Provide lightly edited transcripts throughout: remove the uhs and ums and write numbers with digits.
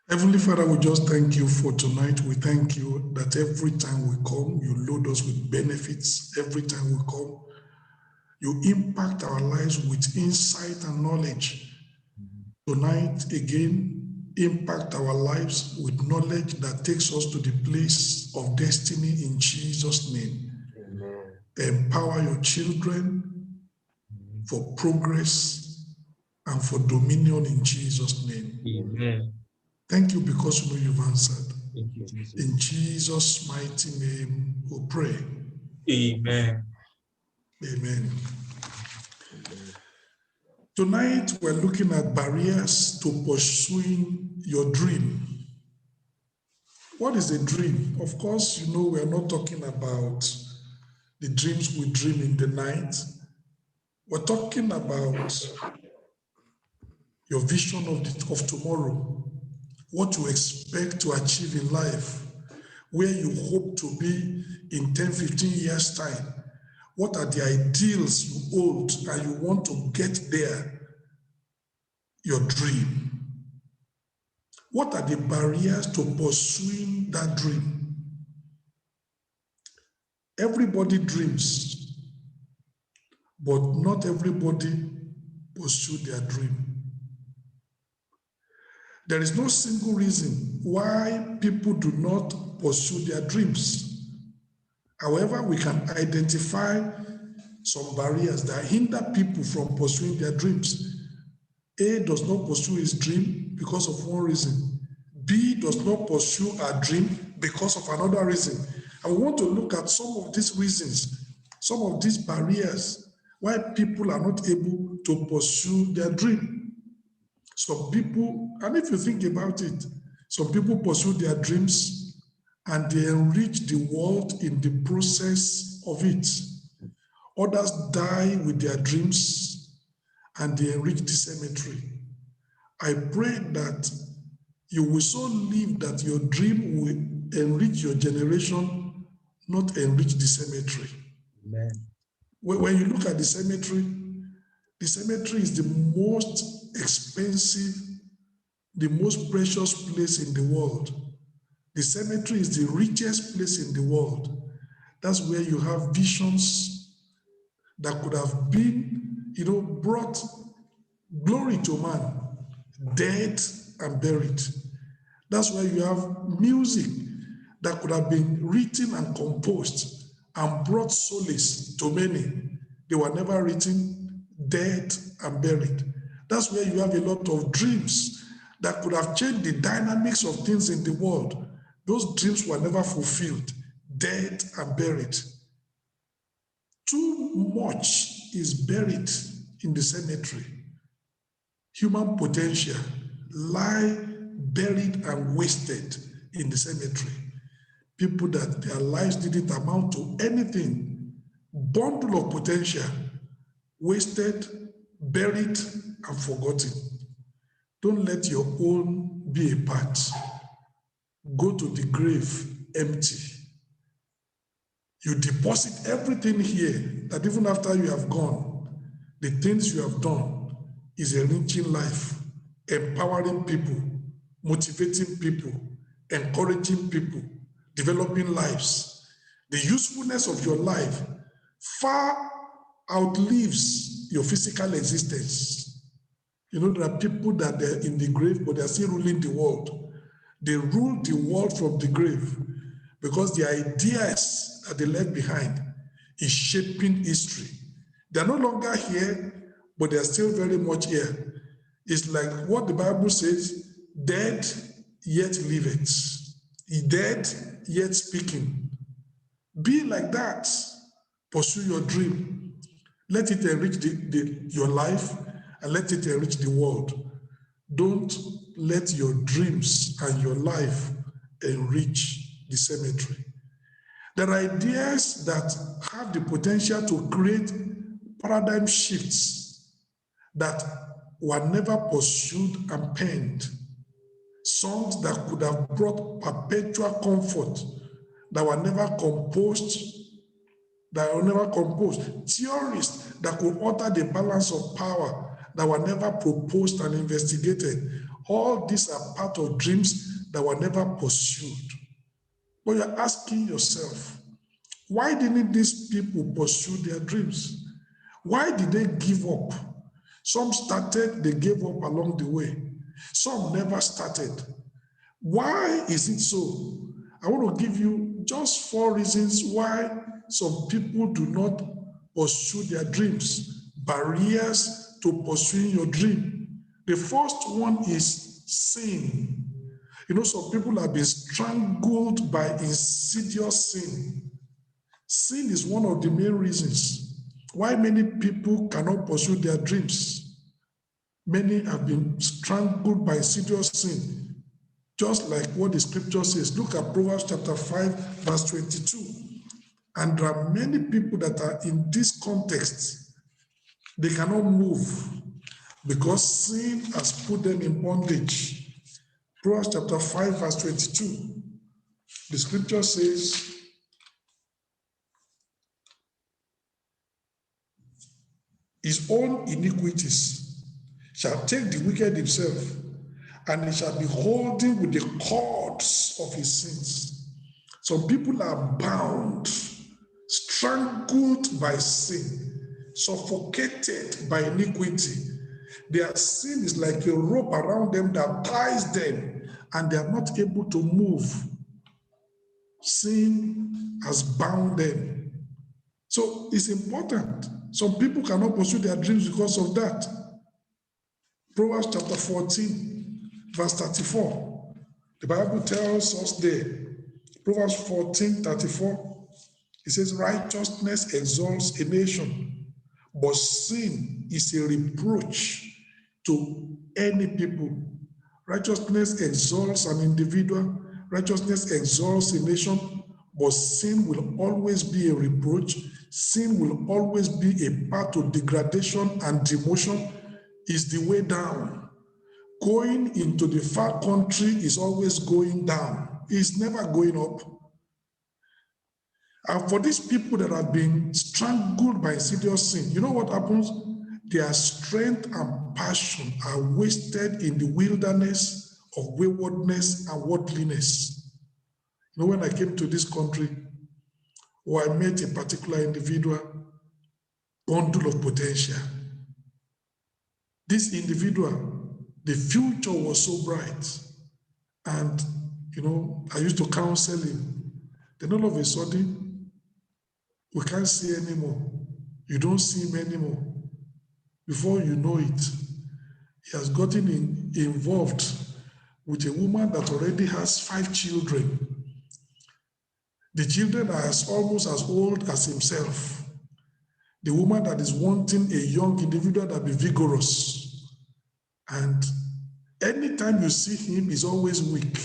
Heavenly Father, we just thank you for tonight. We thank you that every time we come, you load us with benefits. Every time we come, you impact our lives with insight and knowledge. Tonight, again, impact our lives with knowledge that takes us to the place of destiny in Jesus' name. Amen. Empower your children for progress and for dominion in Jesus' name. Amen. Thank you because you know you've answered. Thank you, Jesus. In Jesus' mighty name, we pray. Amen. Amen. Tonight, we're looking at barriers to pursuing your dream. What is a dream? Of course, you know we're not talking about the dreams we dream in the night. We're talking about your vision of tomorrow, what you expect to achieve in life, where you hope to be in 10, 15 years' time. What are the ideals you hold and you want to get there? Your dream. What are the barriers to pursuing that dream? Everybody dreams, but not everybody pursue their dream. There is no single reason why people do not pursue their dreams. However, we can identify some barriers that hinder people from pursuing their dreams. A does not pursue his dream because of one reason. B does not pursue a dream because of another reason. And we want to look at some of these reasons, some of these barriers, why people are not able to pursue their dream. Some people, and if you think about it, some people pursue their dreams and they enrich the world in the process of it. Others die with their dreams and they enrich the cemetery. I pray that you will so live that your dream will enrich your generation, not enrich the cemetery. Amen. When you look at the cemetery is the most expensive, the most precious place in the world. The cemetery is the richest place in the world. That's where you have visions that could have been, brought glory to man, dead and buried. That's where you have music that could have been written and composed and brought solace to many. They were never written, dead and buried. That's where you have a lot of dreams that could have changed the dynamics of things in the world. Those dreams were never fulfilled, dead and buried. Too much is buried in the cemetery. Human potential lie buried and wasted in the cemetery. People that their lives didn't amount to anything, bundle of potential, wasted, buried, and forgotten. Don't let your own be a part. Go to the grave empty. You deposit everything here that even after you have gone, the things you have done is enriching life, empowering people, motivating people, encouraging people, developing lives. The usefulness of your life far outlives your physical existence. You know, there are people that they're in the grave, but they're still ruling the world. They rule the world from the grave because the ideas that they left behind is shaping history. They're no longer here, but they're still very much here. It's like what the Bible says, dead yet liveth. Dead yet speaking. Be like that. Pursue your dream. Let it enrich your life and let it enrich the world. Don't let your dreams and your life enrich the cemetery. There are ideas that have the potential to create paradigm shifts that were never pursued and penned. Songs that could have brought perpetual comfort that were never composed. Theories that could alter the balance of power that were never proposed and investigated. All these are part of dreams that were never pursued. But you're asking yourself, why didn't these people pursue their dreams? Why did they give up? Some started, they gave up along the way. Some never started. Why is it so? I want to give you just 4 reasons why some people do not pursue their dreams, barriers to pursuing your dream. The first one is sin. You know, some people have been strangled by insidious sin. Sin is one of the main reasons why many people cannot pursue their dreams. Many have been strangled by insidious sin, just like what the scripture says. Look at Proverbs chapter 5, verse 22. And there are many people that are in this context. They cannot move because sin has put them in bondage. Proverbs chapter 5, verse 22. The scripture says, his own iniquities shall take the wicked himself, and he shall be holding with the cords of his sins. Some people are bound, strangled by sin, suffocated by iniquity. Their sin is like a rope around them that ties them, and they are not able to move. Sin has bound them. So it's important. Some people cannot pursue their dreams because of that. Proverbs chapter 14, verse 34. The Bible tells us there, Proverbs 14, 34, it says, righteousness exalts a nation, but sin is a reproach to any people. Righteousness exalts an individual, righteousness exalts a nation, but sin will always be a reproach. Sin will always be a path of degradation and demotion. Is the way down. Going into the far country is always going down. It's never going up. And for these people that have been strangled by insidious sin, you know what happens? Their strength and passion are wasted in the wilderness of waywardness and worldliness. You know, when I came to this country, I met a particular individual, bundle of potential. This individual, the future was so bright. And, you know, I used to counsel him. Then all of a sudden, we can't see anymore. You don't see him anymore. Before you know it, he has gotten involved with a woman that already has 5 children. The children are almost as old as himself. The woman that is wanting a young individual that be vigorous. And anytime you see him, he's always weak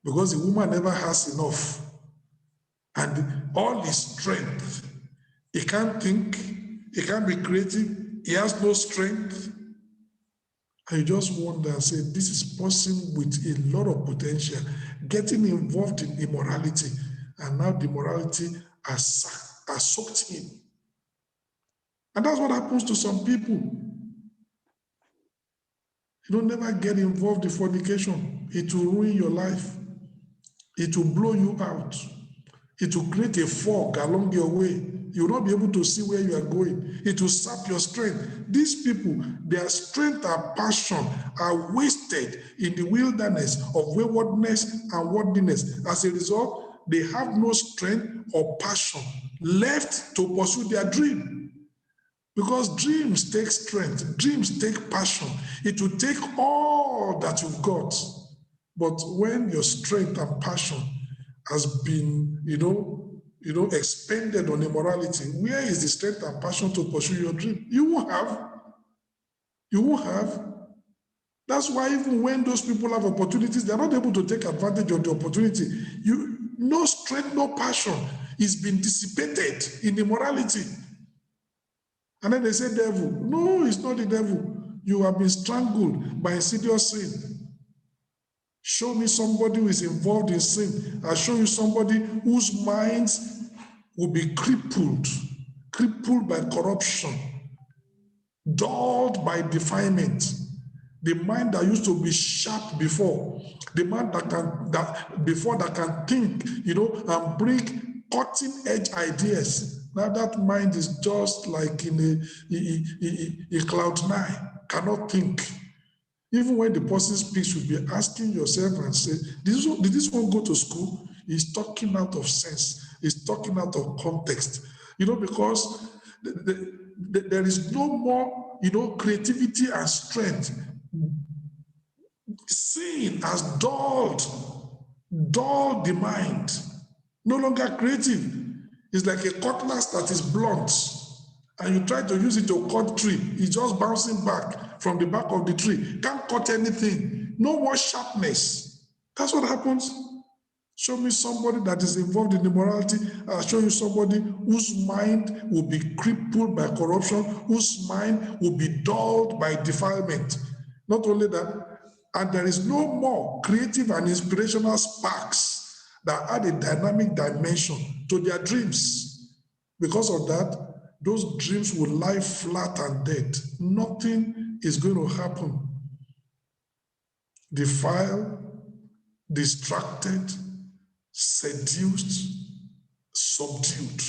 because the woman never has enough. And all his strength, he can't think, he can't be creative, he has no strength. And you just wonder and say, this is a person with a lot of potential, getting involved in immorality, and now the morality has soaked him. And that's what happens to some people. You don't never get involved in fornication. It will ruin your life. It will blow you out. It will create a fog along your way. You will not be able to see where you are going. It will sap your strength. These people, their strength and passion are wasted in the wilderness of waywardness and worldliness. As a result, they have no strength or passion left to pursue their dream. Because dreams take strength, dreams take passion. It will take all that you've got. But when your strength and passion has been, expended on immorality, where is the strength and passion to pursue your dream? You won't have. You won't have. That's why even when those people have opportunities, they're not able to take advantage of the opportunity. No strength, no passion is being dissipated in immorality. And then they say devil. No, it's not the devil. You have been strangled by insidious sin. Show me somebody who is involved in sin. I'll show you somebody whose minds will be crippled by corruption, dulled by defilement. The mind that used to be sharp before, the mind that can think, and bring cutting edge ideas. Now that mind is just like in a cloud nine, cannot think. Even when the person speaks, you'll be asking yourself and say, did this one go to school? He's talking out of sense. He's talking out of context. Because there is no more, creativity and strength. Sin has dulled the mind. No longer creative. It's like a cutlass that is blunt, and you try to use it to cut tree. It's just bouncing back from the back of the tree. Can't cut anything. No more sharpness. That's what happens. Show me somebody that is involved in immorality. I'll show you somebody whose mind will be crippled by corruption, whose mind will be dulled by defilement. Not only that, and there is no more creative and inspirational sparks that add a dynamic dimension to their dreams. Because of that, those dreams will lie flat and dead. Nothing is going to happen. Defiled, distracted, seduced, subdued.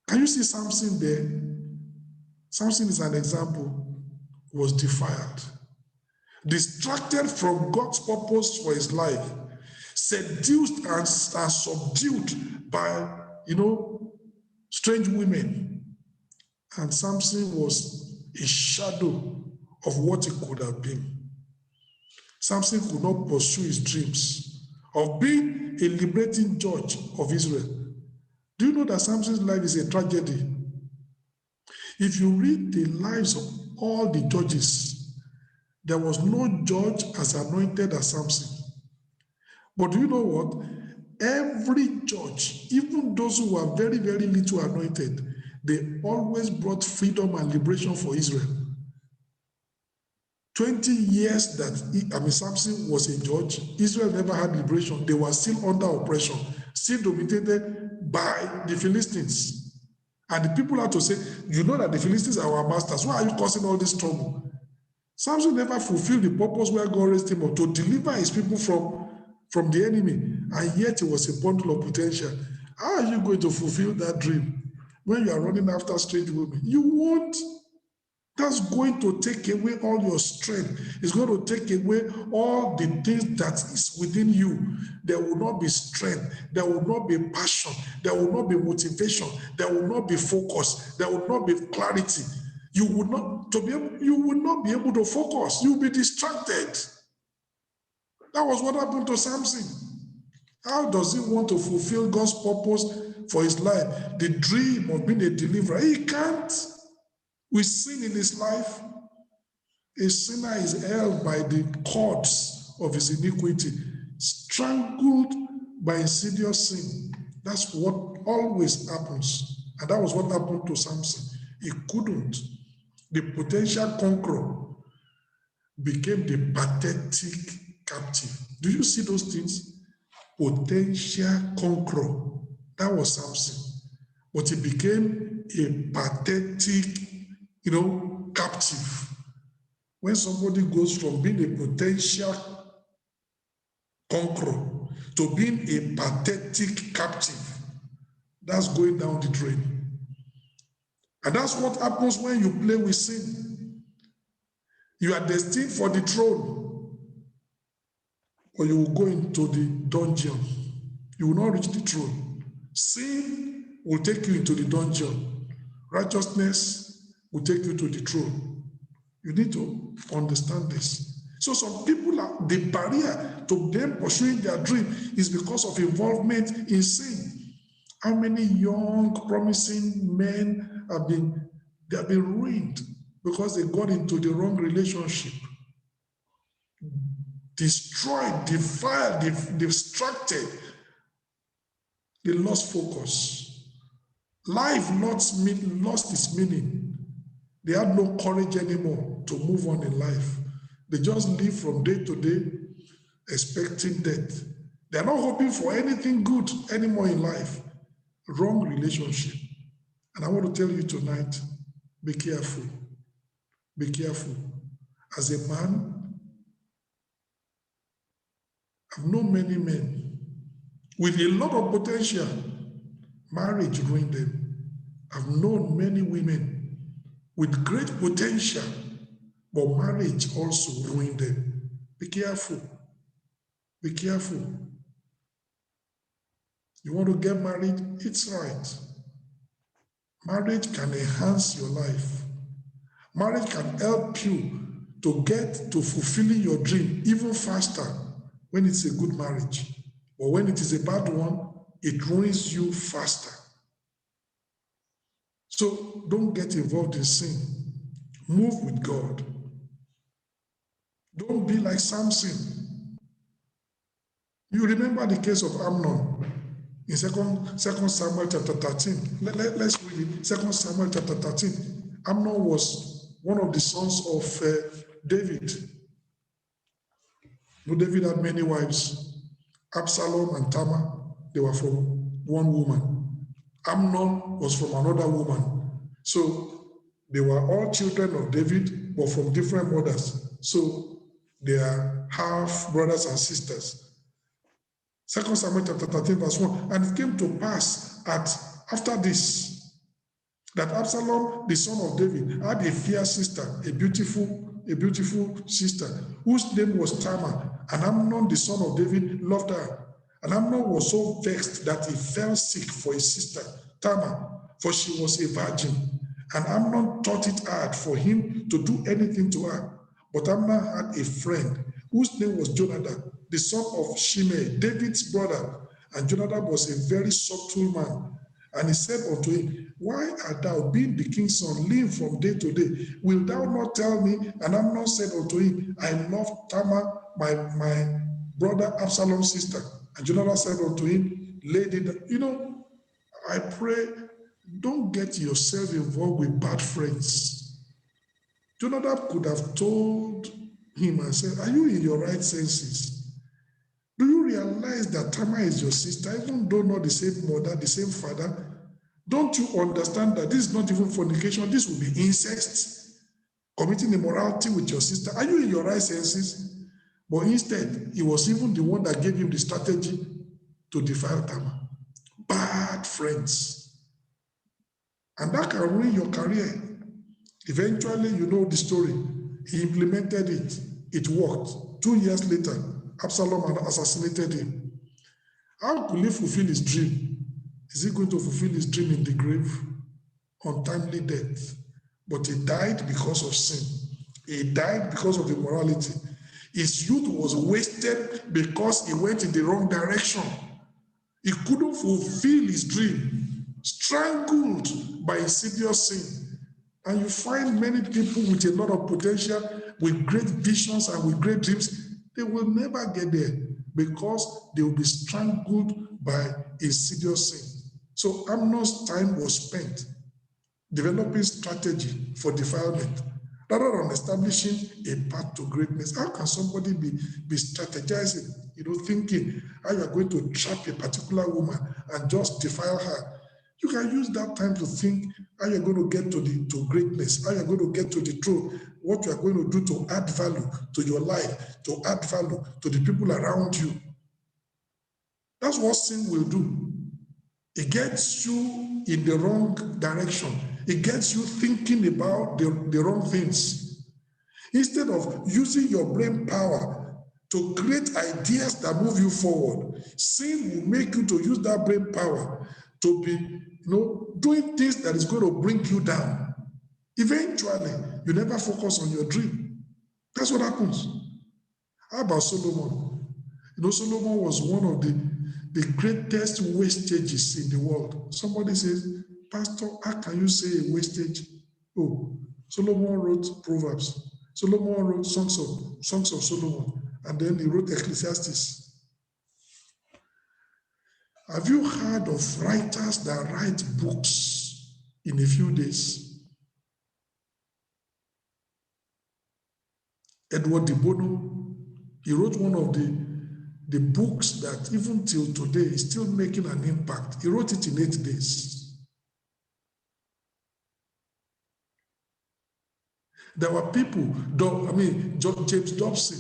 Can you see Samson there? Samson is an example, was defiled, distracted from God's purpose for his life, seduced and subdued by, strange women. And Samson was a shadow of what he could have been. Samson could not pursue his dreams of being a liberating judge of Israel. Do you know that Samson's life is a tragedy? If you read the lives of all the judges, there was no judge as anointed as Samson. But do you know what? Every judge, even those who were very, very little anointed, they always brought freedom and liberation for Israel. 20 years that Samson was a judge, Israel never had liberation. They were still under oppression, still dominated by the Philistines. And the people had to say, you know that the Philistines are our masters. Why are you causing all this trouble? Samson never fulfilled the purpose where God raised him up to deliver his people from the enemy. And yet he was a bundle of potential. How are you going to fulfill that dream when you are running after strange women? You won't. That's going to take away all your strength. It's going to take away all the things that is within you. There will not be strength. There will not be passion. There will not be motivation. There will not be focus. There will not be clarity. You will not be able to focus. You will be distracted. That was what happened to Samson. How does he want to fulfill God's purpose for his life? The dream of being a deliverer. He can't. We sin in his life. A sinner is held by the cords of his iniquity, strangled by insidious sin. That's what always happens. And that was what happened to Samson. He couldn't. The potential conqueror became the pathetic captive. Do you see those things? Potential conqueror. That was Samson. But he became a pathetic captive. When somebody goes from being a potential conqueror to being a pathetic captive, that's going down the drain. And that's what happens when you play with sin. You are destined for the throne, or you will go into the dungeon. You will not reach the throne. Sin will take you into the dungeon. Righteousness will take you to the throne. You need to understand this. So some people, the barrier to them pursuing their dream is because of involvement in sin. How many young, promising men have been ruined because they got into the wrong relationship? Destroyed, defiled, distracted. They lost focus. Life lost its meaning. They had no courage anymore to move on in life. They just live from day to day, expecting death. They're not hoping for anything good anymore in life. Wrong relationship. And I want to tell you tonight, be careful. Be careful. As a man, I've known many men with a lot of potential. Marriage ruined them. I've known many women with great potential, but marriage also ruined them. Be careful. Be careful. You want to get married? It's right. Marriage can enhance your life. Marriage can help you to get to fulfilling your dream even faster when it's a good marriage. But when it is a bad one, it ruins you faster. So don't get involved in sin. Move with God. Don't be like Samson. You remember the case of Amnon in 2 Samuel chapter 13. Let's read it. 2 Samuel chapter 13. Amnon was one of the sons of David. David had many wives. Absalom and Tamar, they were from one woman. Amnon was from another woman. So they were all children of David, but from different mothers. So they are half brothers and sisters. 2 Samuel chapter 13, verse 1. And it came to pass after this, that Absalom, the son of David, had a fair sister, a beautiful sister, whose name was Tamar. And Amnon, the son of David, loved her. And Amnon was so vexed that he fell sick for his sister, Tamar, for she was a virgin. And Amnon thought it hard for him to do anything to her. But Amnon had a friend whose name was Jonadab, the son of Shimei, David's brother. And Jonadab was a very subtle man. And he said unto him, Why art thou, being the king's son, living from day to day? Wilt thou not tell me? And Amnon said unto him, I love Tamar, my brother Absalom's sister. And Jonadab said unto him, Lady, I pray, don't get yourself involved with bad friends. Jonadab could have told him and said, Are you in your right senses? Do you realize that Tamar is your sister, even though not the same mother, the same father? Don't you understand that this is not even fornication? This will be incest, committing immorality with your sister. Are you in your right senses? But instead, he was even the one that gave him the strategy to defile Tamar. Bad friends. And that can ruin your career. Eventually, you know the story. He implemented it. It worked. 2 years later, Absalom had assassinated him. How could he fulfill his dream? Is he going to fulfill his dream in the grave? Untimely death. But he died because of sin. He died because of immorality. His youth was wasted because he went in the wrong direction. He couldn't fulfill his dream, strangled by insidious sin. And you find many people with a lot of potential, with great visions and with great dreams, they will never get there because they will be strangled by insidious sin. So Amnon's time was spent developing strategy for defilement rather than establishing a path to greatness. How can somebody be strategizing, thinking how you are going to trap a particular woman and just defile her? You can use that time to think how you're going to get to greatness, how you're going to get to the truth, what you are going to do to add value to your life, to add value to the people around you. That's what sin will do. It gets you in the wrong direction. It gets you thinking about the wrong things. Instead of using your brain power to create ideas that move you forward, sin will make you to use that brain power to be, doing things that is going to bring you down. Eventually, you never focus on your dream. That's what happens. How about Solomon? Solomon was one of the greatest wastages in the world. Somebody says, Pastor, how can you say a wastage? Oh, Solomon wrote Proverbs. Solomon wrote Songs of Solomon. And then he wrote Ecclesiastes. Have you heard of writers that write books in a few days? Edward de Bono, he wrote one of the books that even till today is still making an impact. He wrote it in 8 days. There were people, James Dobson.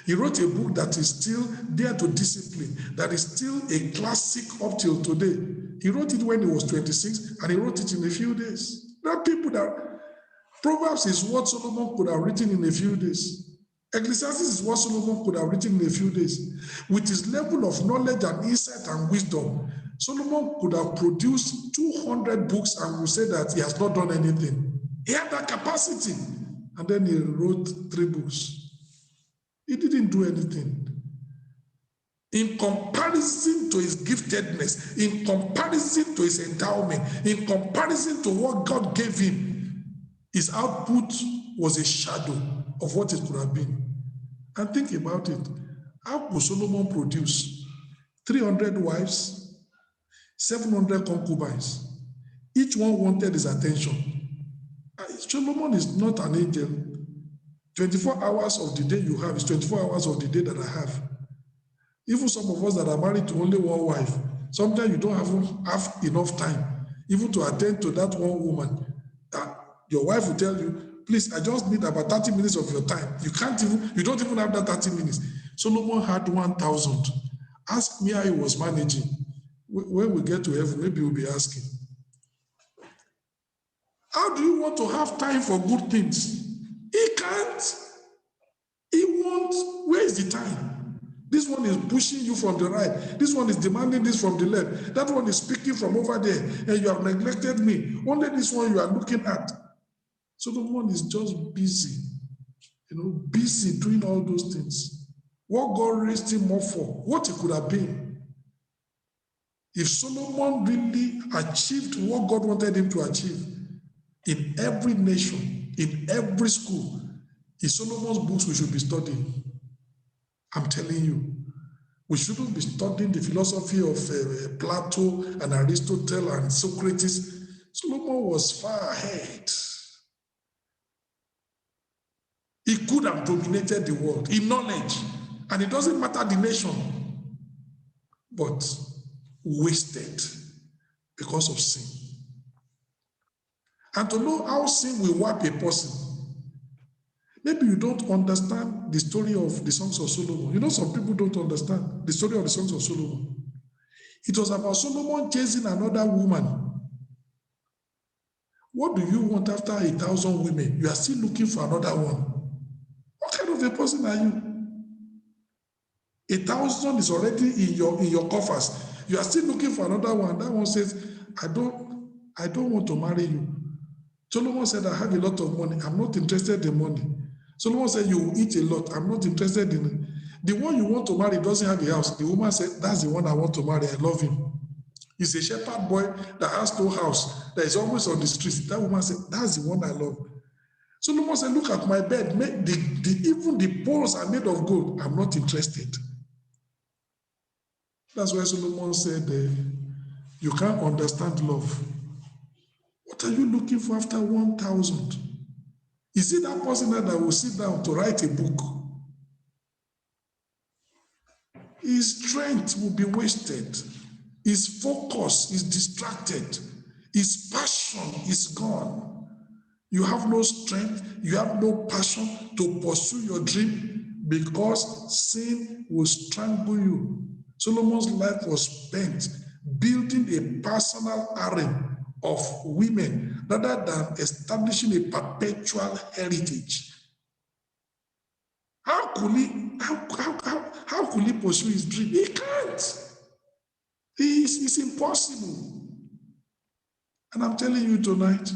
He wrote a book that is still there to discipline, that is still a classic up till today. He wrote it when he was 26, and he wrote it in a few days. There are people that, Proverbs is what Solomon could have written in a few days. Ecclesiastes is what Solomon could have written in a few days. With his level of knowledge and insight and wisdom, Solomon could have produced 200 books and would say that he has not done anything. He had that capacity. And then he wrote 3 books. He didn't do anything. In comparison to his giftedness, in comparison to his endowment, in comparison to what God gave him, his output was a shadow of what it could have been. And think about it. How could Solomon produce 300 wives, 700 concubines? Each one wanted his attention. Solomon is not an angel. 24 hours of the day you have is 24 hours of the day that I have. Even some of us that are married to only one wife, sometimes you don't have enough time even to attend to that one woman. Your wife will tell you, please, I just need about 30 minutes of your time. You don't even have that 30 minutes. Solomon had 1,000. Ask me how he was managing. When we get to heaven, maybe we'll be asking. How do you want to have time for good things? He can't. He won't. Where is the time? This one is pushing you from the right. This one is demanding this from the left. That one is speaking from over there, and you have neglected me. Only this one you are looking at. Solomon is just busy, busy doing all those things. What God raised him up for, what he could have been. If Solomon really achieved what God wanted him to achieve, in every nation, in every school, in Solomon's books we should be studying. I'm telling you, we shouldn't be studying the philosophy of Plato and Aristotle and Socrates. Solomon was far ahead. He could have dominated the world in knowledge, and it doesn't matter the nation, but wasted because of sin. And to know how sin will wipe a person, maybe you don't understand the story of the Songs of Solomon. Some people don't understand the story of the Songs of Solomon. It was about Solomon chasing another woman. What do you want after 1,000 women? You are still looking for another one. What kind of a person are you? 1,000 is already in your coffers. You are still looking for another one. That one says, I don't want to marry you. Solomon said, I have a lot of money. I'm not interested in money. Solomon said, you will eat a lot. I'm not interested in it. The one you want to marry doesn't have a house. The woman said, that's the one I want to marry. I love him. He's a shepherd boy that has no house, that is always on the streets. That woman said, that's the one I love. Solomon said, look at my bed. Even the poles are made of gold. I'm not interested. That's why Solomon said, you can't understand love. What are you looking for after 1,000? Is it that person that will sit down to write a book? His strength will be wasted. His focus is distracted. His passion is gone. You have no strength, you have no passion to pursue your dream because sin will strangle you. Solomon's life was spent building a personal harem of women rather than establishing a perpetual heritage. How could he pursue his dream? He can't. It's impossible. And I'm telling you tonight,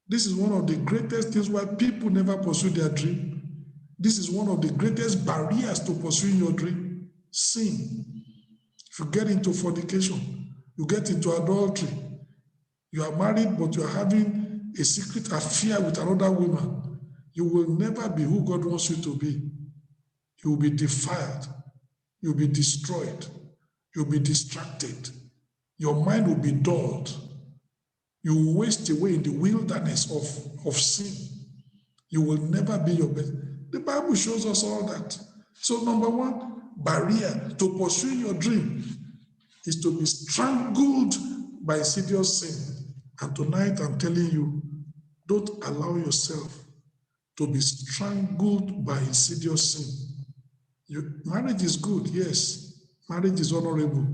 this is one of the greatest things why people never pursue their dream. This is one of the greatest barriers to pursuing your dream. Sin. If you get into fornication, you get into adultery, you are married, but you are having a secret affair with another woman, you will never be who God wants you to be. You will be defiled. You will be destroyed. You will be distracted. Your mind will be dulled. You will waste away in the wilderness of sin. You will never be your best. The Bible shows us all that. So number one barrier to pursuing your dream is to be strangled by insidious sin. And tonight I'm telling you, Don't allow yourself to be strangled by insidious sin. Marriage is good, yes. Marriage is honorable.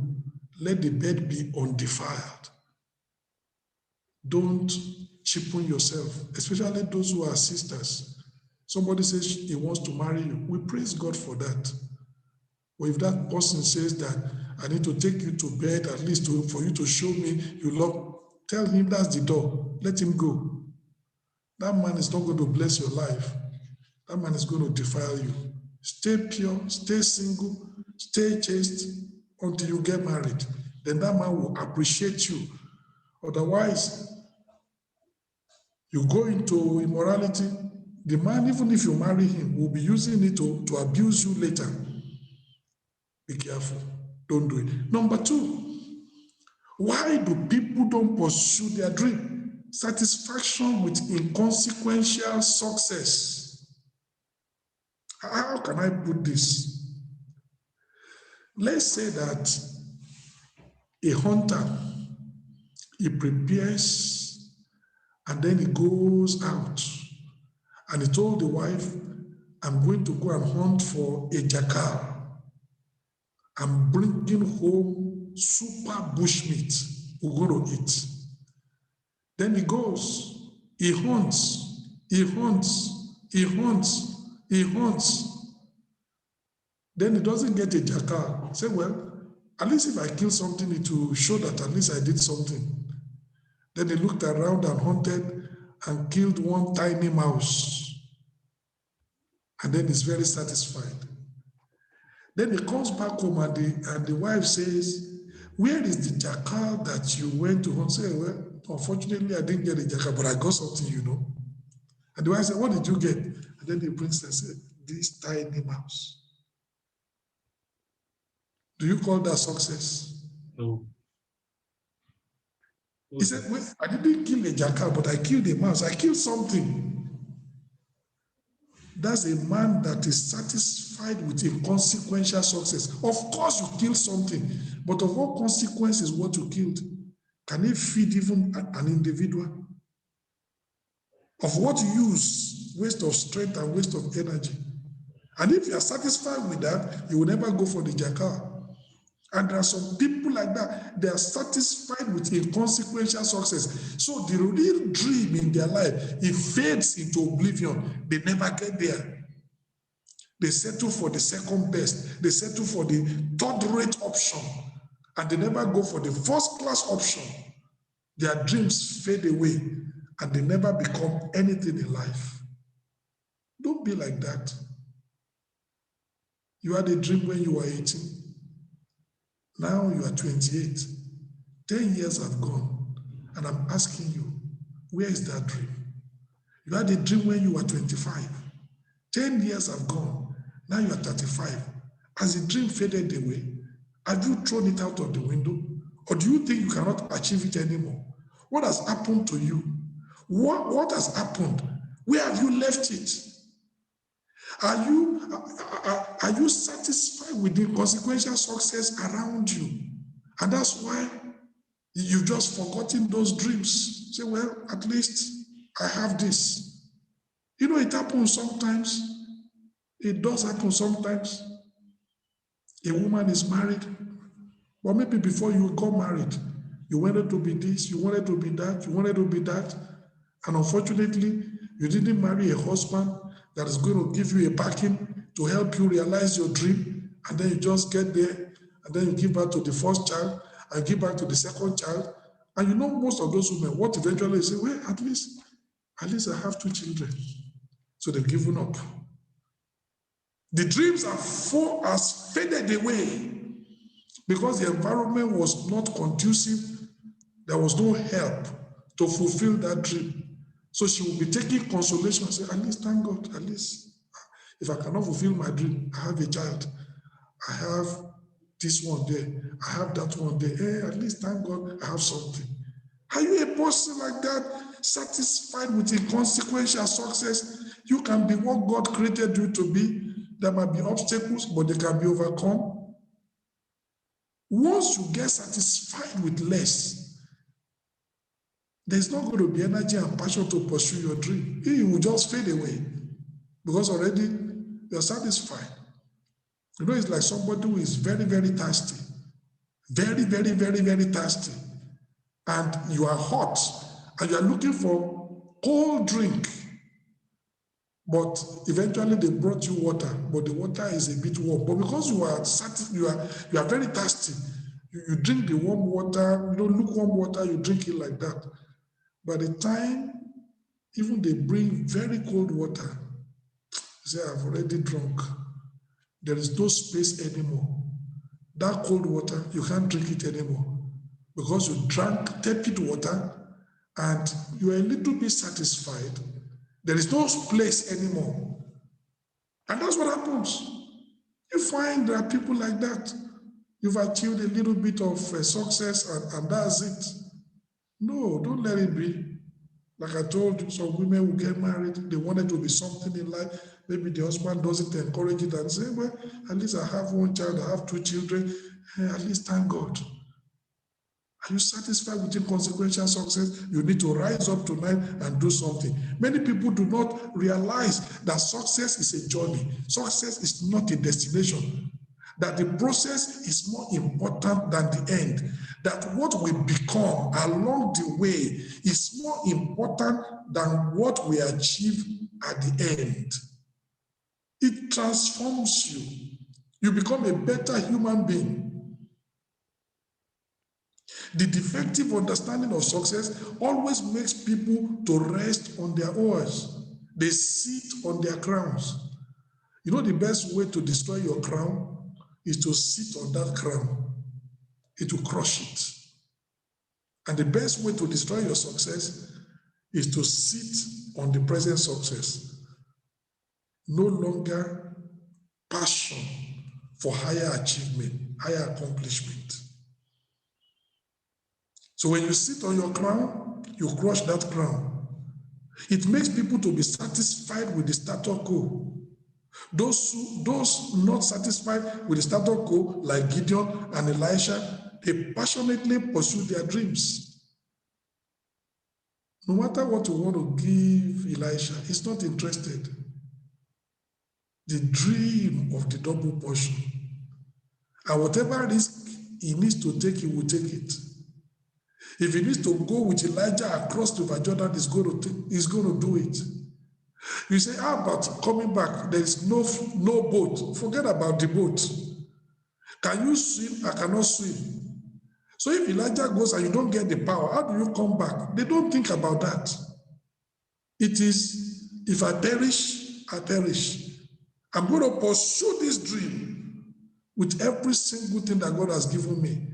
Let the bed be undefiled. Don't cheapen yourself, especially those who are sisters. Somebody says he wants to marry you. We praise God for that. But if that person says that I need to take you to bed at least for you to show me you love, tell him that's the door. Let him go. That man is not going to bless your life. That man is going to defile you. Stay pure, stay single, stay chaste until you get married. Then that man will appreciate you. Otherwise, you go into immorality, the man, even if you marry him, will be using it to abuse you later. Be careful. Don't do it. Number two, why do people don't pursue their dream? Satisfaction with inconsequential success. How can I put this? Let's say that a hunter, he prepares and then he goes out and he told the wife, I'm going to go and hunt for a jackal. I'm bringing home super bushmeat we're going to eat. Then he goes, he hunts, he hunts, he hunts, he hunts. Then he doesn't get a jackal. Say, well, at least if I kill something, it will show that at least I did something. Then he looked around and hunted and killed one tiny mouse. And then he's very satisfied. Then he comes back home and the wife says, where is the jackal that you went to hunt? Say, well, unfortunately, I didn't get a jackal, but I got something, you know. And the wife said, what did you get? And then he brings and said, this tiny mouse. Do you call that success? No. He said, wait, I didn't kill a jackal, but I killed a mouse. I killed something. That's a man that is satisfied with inconsequential success. Of course, you killed something, but of what consequence is what you killed? Can it feed even an individual? Of what use? Waste of strength and waste of energy. And if you are satisfied with that, you will never go for the jackal. And there are some people like that, they are satisfied with inconsequential success. So the real dream in their life, it fades into oblivion. They never get there. They settle for the second best. They settle for the third-rate option. And they never go for the first-class option. Their dreams fade away, and they never become anything in life. Don't be like that. You had a dream when you were 18. Now you are 28. 10 years have gone. And I'm asking you, where is that dream? You had a dream when you were 25. 10 years have gone. Now you are 35. Has the dream faded away? Have you thrown it out of the window? Or do you think you cannot achieve it anymore? What has happened to you? What has happened? Where have you left it? Are you satisfied with the consequential success around you? And that's why you've just forgotten those dreams. Say, well, at least I have this. You know, it happens sometimes. It does happen sometimes. A woman is married, but maybe before you got married, you wanted to be this, you wanted to be that, you wanted to be that. And unfortunately, you didn't marry a husband that is going to give you a backing to help you realize your dream. And then you just get there, and then you give birth to the first child, and give back to the second child. And you know, most of those women, what eventually say, well, at least I have 2 children. So they've given up. The dreams are faded away because the environment was not conducive. There was no help to fulfill that dream. So she will be taking consolation and say, at least, thank God, at least, if I cannot fulfill my dream, I have a child. I have this one there. I have that one there. Hey, at least, thank God, I have something. Are you a person like that, satisfied with inconsequential success? You can be what God created you to be. There might be obstacles, but they can be overcome. Once you get satisfied with less, there's not going to be energy and passion to pursue your dream. It will just fade away because already you're satisfied. You know, it's like somebody who is very, very thirsty. Very, very, very, very thirsty. And you are hot and you are looking for cold drink. But eventually they brought you water, but the water is a bit warm. But because you are very thirsty, you drink the warm water, lukewarm water, you drink it like that. By the time even they bring very cold water, you say, I've already drunk. There is no space anymore. That cold water, you can't drink it anymore because you drank tepid water and you are a little bit satisfied. There is no place anymore. And that's what happens. You find there are people like that. You've achieved a little bit of success and that's it. No, don't let it be. Like I told you, some women will get married. They wanted to be something in life. Maybe the husband doesn't encourage it and say, well, at least I have one child, I have 2 children. At least thank God. Are you satisfied with inconsequential success? You need to rise up tonight and do something. Many people do not realize that success is a journey. Success is not a destination. That the process is more important than the end. That what we become along the way is more important than what we achieve at the end. It transforms you. You become a better human being. The defective understanding of success always makes people to rest on their oars. They sit on their crowns. You know the best way to destroy your crown is to sit on that crown. It will crush it. And the best way to destroy your success is to sit on the present success. No longer passion for higher achievement, higher accomplishment. So when you sit on your crown, you crush that crown. It makes people to be satisfied with the status quo. Those not satisfied with the status quo, like Gideon and Elisha, they passionately pursue their dreams. No matter what you want to give Elisha, he's not interested. The dream of the double portion. And whatever risk he needs to take, he will take it. If he needs to go with Elijah across the River Jordan, he's going to do it. You say, how about coming back? There is no boat. Forget about the boat. Can you swim? I cannot swim. So if Elijah goes and you don't get the power, how do you come back? They don't think about that. It is, if I perish, I perish. I'm going to pursue this dream with every single thing that God has given me.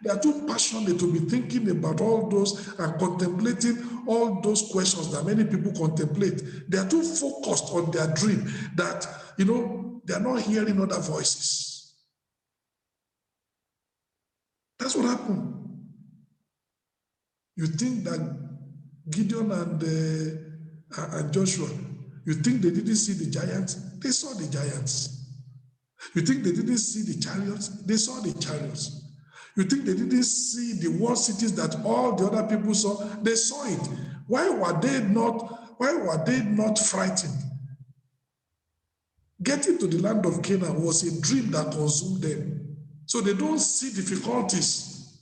They are too passionate to be thinking about all those and contemplating all those questions that many people contemplate. They are too focused on their dream that, they are not hearing other voices. That's what happened. You think that Gideon and Joshua, you think they didn't see the giants? They saw the giants. You think they didn't see the chariots? They saw the chariots. You think they didn't see the walled cities that all the other people saw? They saw it. Why were they not frightened? Getting to the land of Canaan was a dream that consumed them. So they don't see difficulties.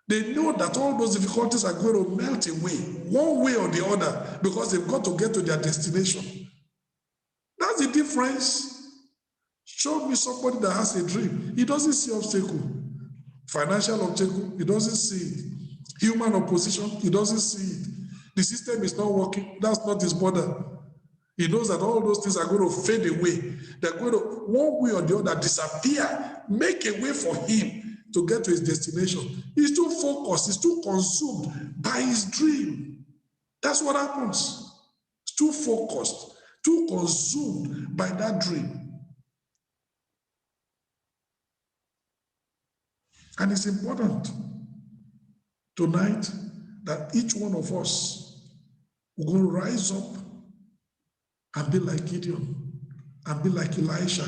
They know that all those difficulties are going to melt away, one way or the other, because they've got to get to their destination. That's the difference. Show me somebody that has a dream. He doesn't see obstacle. Financial obstacle, he doesn't see it. Human opposition, he doesn't see it. The system is not working, that's not his border. He knows that all those things are going to fade away. They're going to, one way or the other, disappear, make a way for him to get to his destination. He's too focused, he's too consumed by his dream. That's what happens. He's too focused, too consumed by that dream. And it's important tonight that each one of us will rise up and be like Gideon and be like Elisha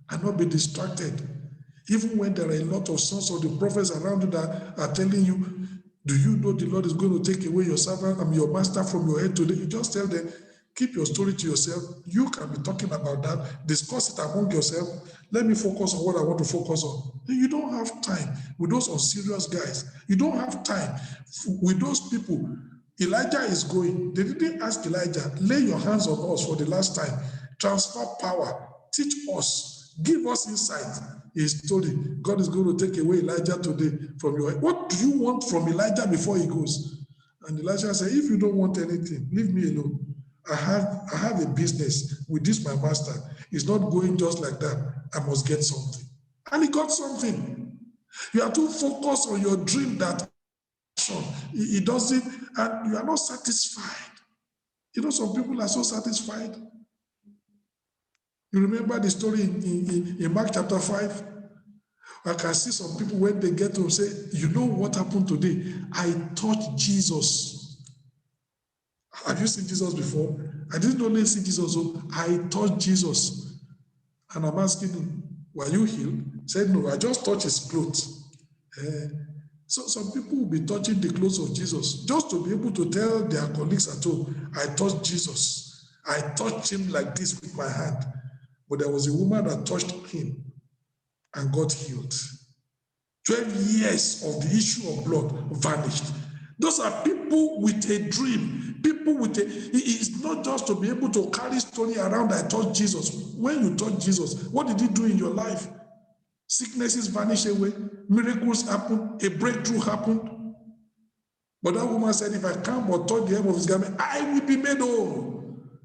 and not be distracted. Even when there are a lot of sons of the prophets around you that are telling you, Do you know the Lord is going to take away your servant and your master from your head today? You just tell them, keep your story to yourself. You can be talking about that. Discuss it among yourself. Let me focus on what I want to focus on. You don't have time with those unserious guys. You don't have time with those people. Elijah is going. They didn't ask Elijah, lay your hands on us for the last time. Transfer power. Teach us. Give us insight. His story. God is going to take away Elijah today from your head. What do you want from Elijah before he goes? And Elijah said, if you don't want anything, leave me alone. I have a business with this, my master. It's not going just like that. I must get something. And he got something. You are too focused on your dream that it doesn't, and you are not satisfied. You know, some people are so satisfied. You remember the story in Mark chapter 5? I can see some people when they get to say, you know what happened today? I touched Jesus. Have you seen Jesus before? I didn't only see Jesus, so I touched Jesus. And I'm asking him, were you healed? He said, no, I just touched his clothes. So some people will be touching the clothes of Jesus just to be able to tell their colleagues at home, I touched Jesus. I touched him like this with my hand. But there was a woman that touched him and got healed. 12 years of the issue of blood vanished. Those are people with a dream. People with it's not just to be able to carry story around, I touched Jesus. When you touch Jesus, what did he do in your life? Sicknesses vanish away. Miracles happen. A breakthrough happened. But that woman said, if I come or touch the hem of his garment, I will be made whole.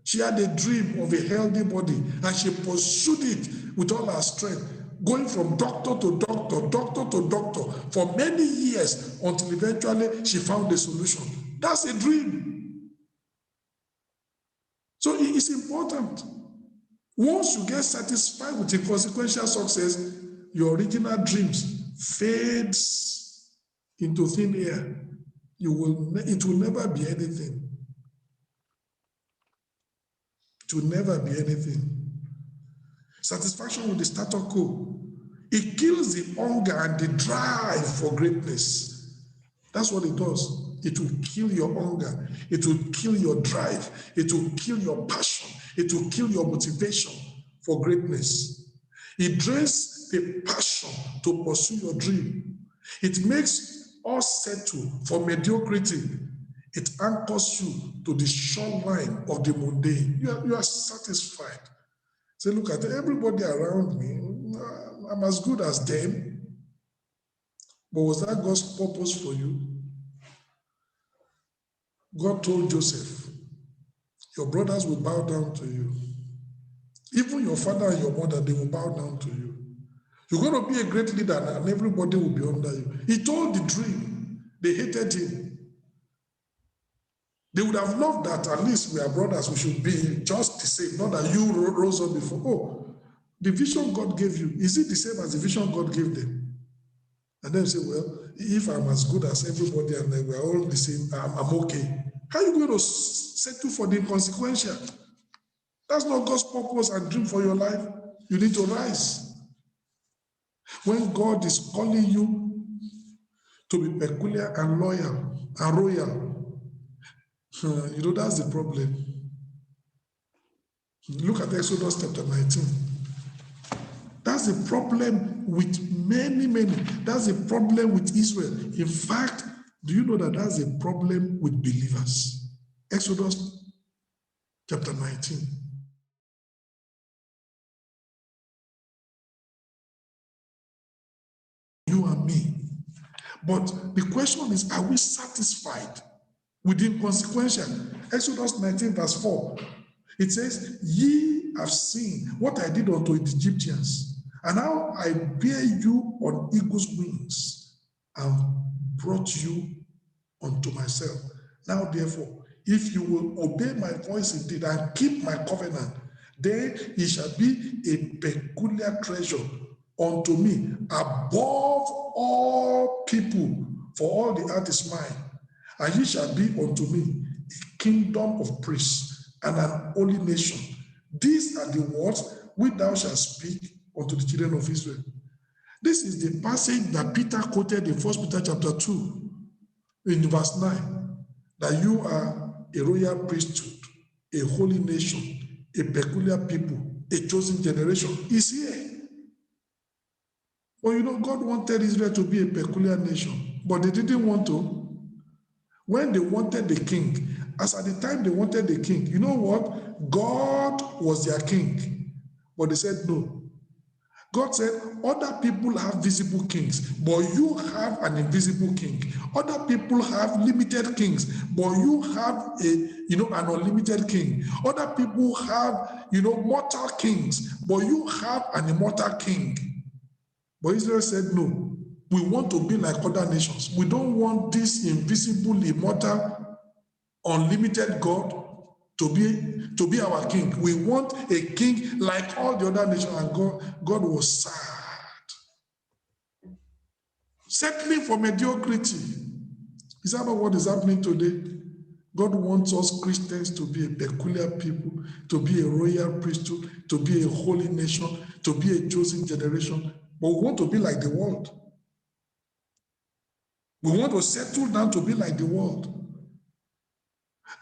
She had a dream of a healthy body, and she pursued it with all her strength, going from doctor to doctor, doctor to doctor, for many years, until eventually she found a solution. That's a dream. So it is important. Once you get satisfied with inconsequential success, your original dreams fades into thin air. It will never be anything. It will never be anything. Satisfaction with the status quo. It kills the hunger and the drive for greatness. That's what it does. It will kill your hunger. It will kill your drive. It will kill your passion. It will kill your motivation for greatness. It drains the passion to pursue your dream. It makes us settle for mediocrity. It anchors you to the shoreline of the mundane. You are satisfied. Say, look at everybody around me. I'm as good as them. But was that God's purpose for you? God told Joseph, your brothers will bow down to you. Even your father and your mother, they will bow down to you. You're going to be a great leader and everybody will be under you. He told the dream. They hated him. They would have loved that at least we are brothers. We should be just the same. Not that you rose up before. Oh, the vision God gave you, is it the same as the vision God gave them? And then say, well, if I'm as good as everybody and we're all the same, I'm okay. How are you going to settle for the inconsequential? That's not God's purpose and dream for your life. You need to rise. When God is calling you to be peculiar and loyal and royal, that's the problem. Look at Exodus chapter 19. That's the problem with many. That's the problem with Israel. In fact, do you know that that's a problem with believers? Exodus chapter 19. You and me. But the question is, are we satisfied with the inconsequential? Exodus 19 verse 4. It says, ye have seen what I did unto the Egyptians, and how I bear you on eagle's wings and brought you unto myself. Now, therefore, if you will obey my voice indeed and keep my covenant, then it shall be a peculiar treasure unto me above all people, for all the earth is mine. And ye shall be unto me a kingdom of priests and an holy nation. These are the words which thou shalt speak unto the children of Israel. This is the passage that Peter quoted in 1 Peter chapter 2. in verse 9, that you are a royal priesthood, a holy nation, a peculiar people, a chosen generation, is here. But you know, God wanted Israel to be a peculiar nation, but they didn't want to. When they wanted the king, as at the time they wanted the king, you know what? God was their king. But they said no. God said, other people have visible kings, but you have an invisible king. Other people have limited kings, but you have an unlimited king. Other people have, mortal kings, but you have an immortal king. But Israel said, no, we want to be like other nations. We don't want this invisible, immortal, unlimited God to be our king. We want a king like all the other nations. And God was sad. Settling for mediocrity. Is that not what is happening today? God wants us Christians to be a peculiar people, to be a royal priesthood, to be a holy nation, to be a chosen generation. But we want to be like the world. We want to settle down to be like the world.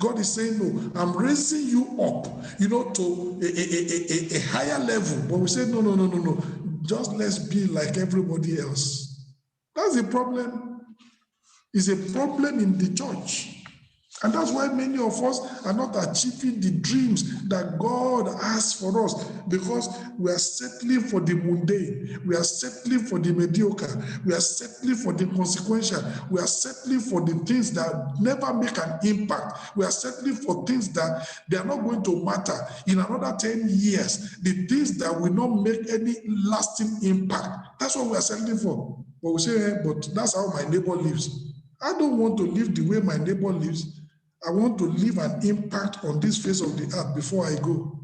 God is saying, no, I'm raising you up, to a higher level. But we say, no. Just let's be like everybody else. That's the problem. It's a problem in the church. And that's why many of us are not achieving the dreams that God has for us, because we are settling for the mundane. We are settling for the mediocre. We are settling for the inconsequential. We are settling for the things that never make an impact. We are settling for things that they are not going to matter. In another 10 years, the things that will not make any lasting impact. That's what we are settling for. But we say, but that's how my neighbor lives. I don't want to live the way my neighbor lives. I want to leave an impact on this face of the earth before I go.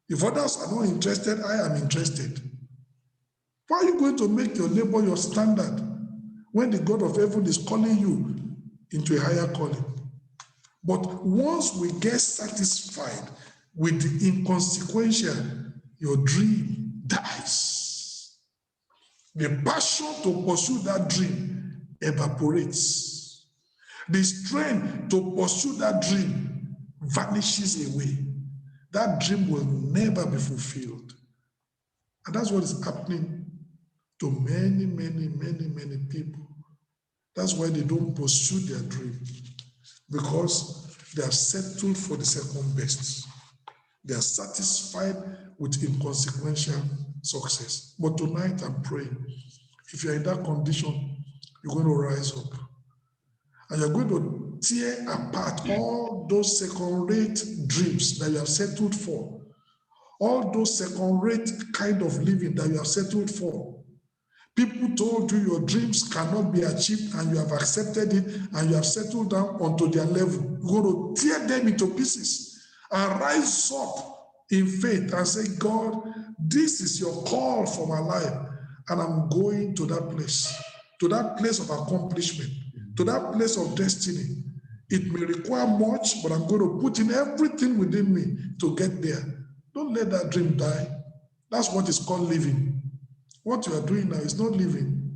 If others are not interested, I am interested. Why are you going to make your neighbor your standard when the God of heaven is calling you into a higher calling? But once we get satisfied with the inconsequential, your dream dies. The passion to pursue that dream evaporates. The strength to pursue that dream vanishes away. That dream will never be fulfilled. And that's what is happening to many, many, many, many people. That's why they don't pursue their dream, because they are settled for the second best. They are satisfied with inconsequential success. But tonight I'm praying, if you're in that condition, you're going to rise up. And you're going to tear apart all those second-rate dreams that you have settled for, all those second-rate kind of living that you have settled for. People told you your dreams cannot be achieved, and you have accepted it, and you have settled down onto their level. You're going to tear them into pieces and rise up in faith and say, God, this is your call for my life, and I'm going to that place of accomplishment, to that place of destiny. It may require much, but I'm going to put in everything within me to get there. Don't let that dream die. That's what is called living. What you are doing now is not living.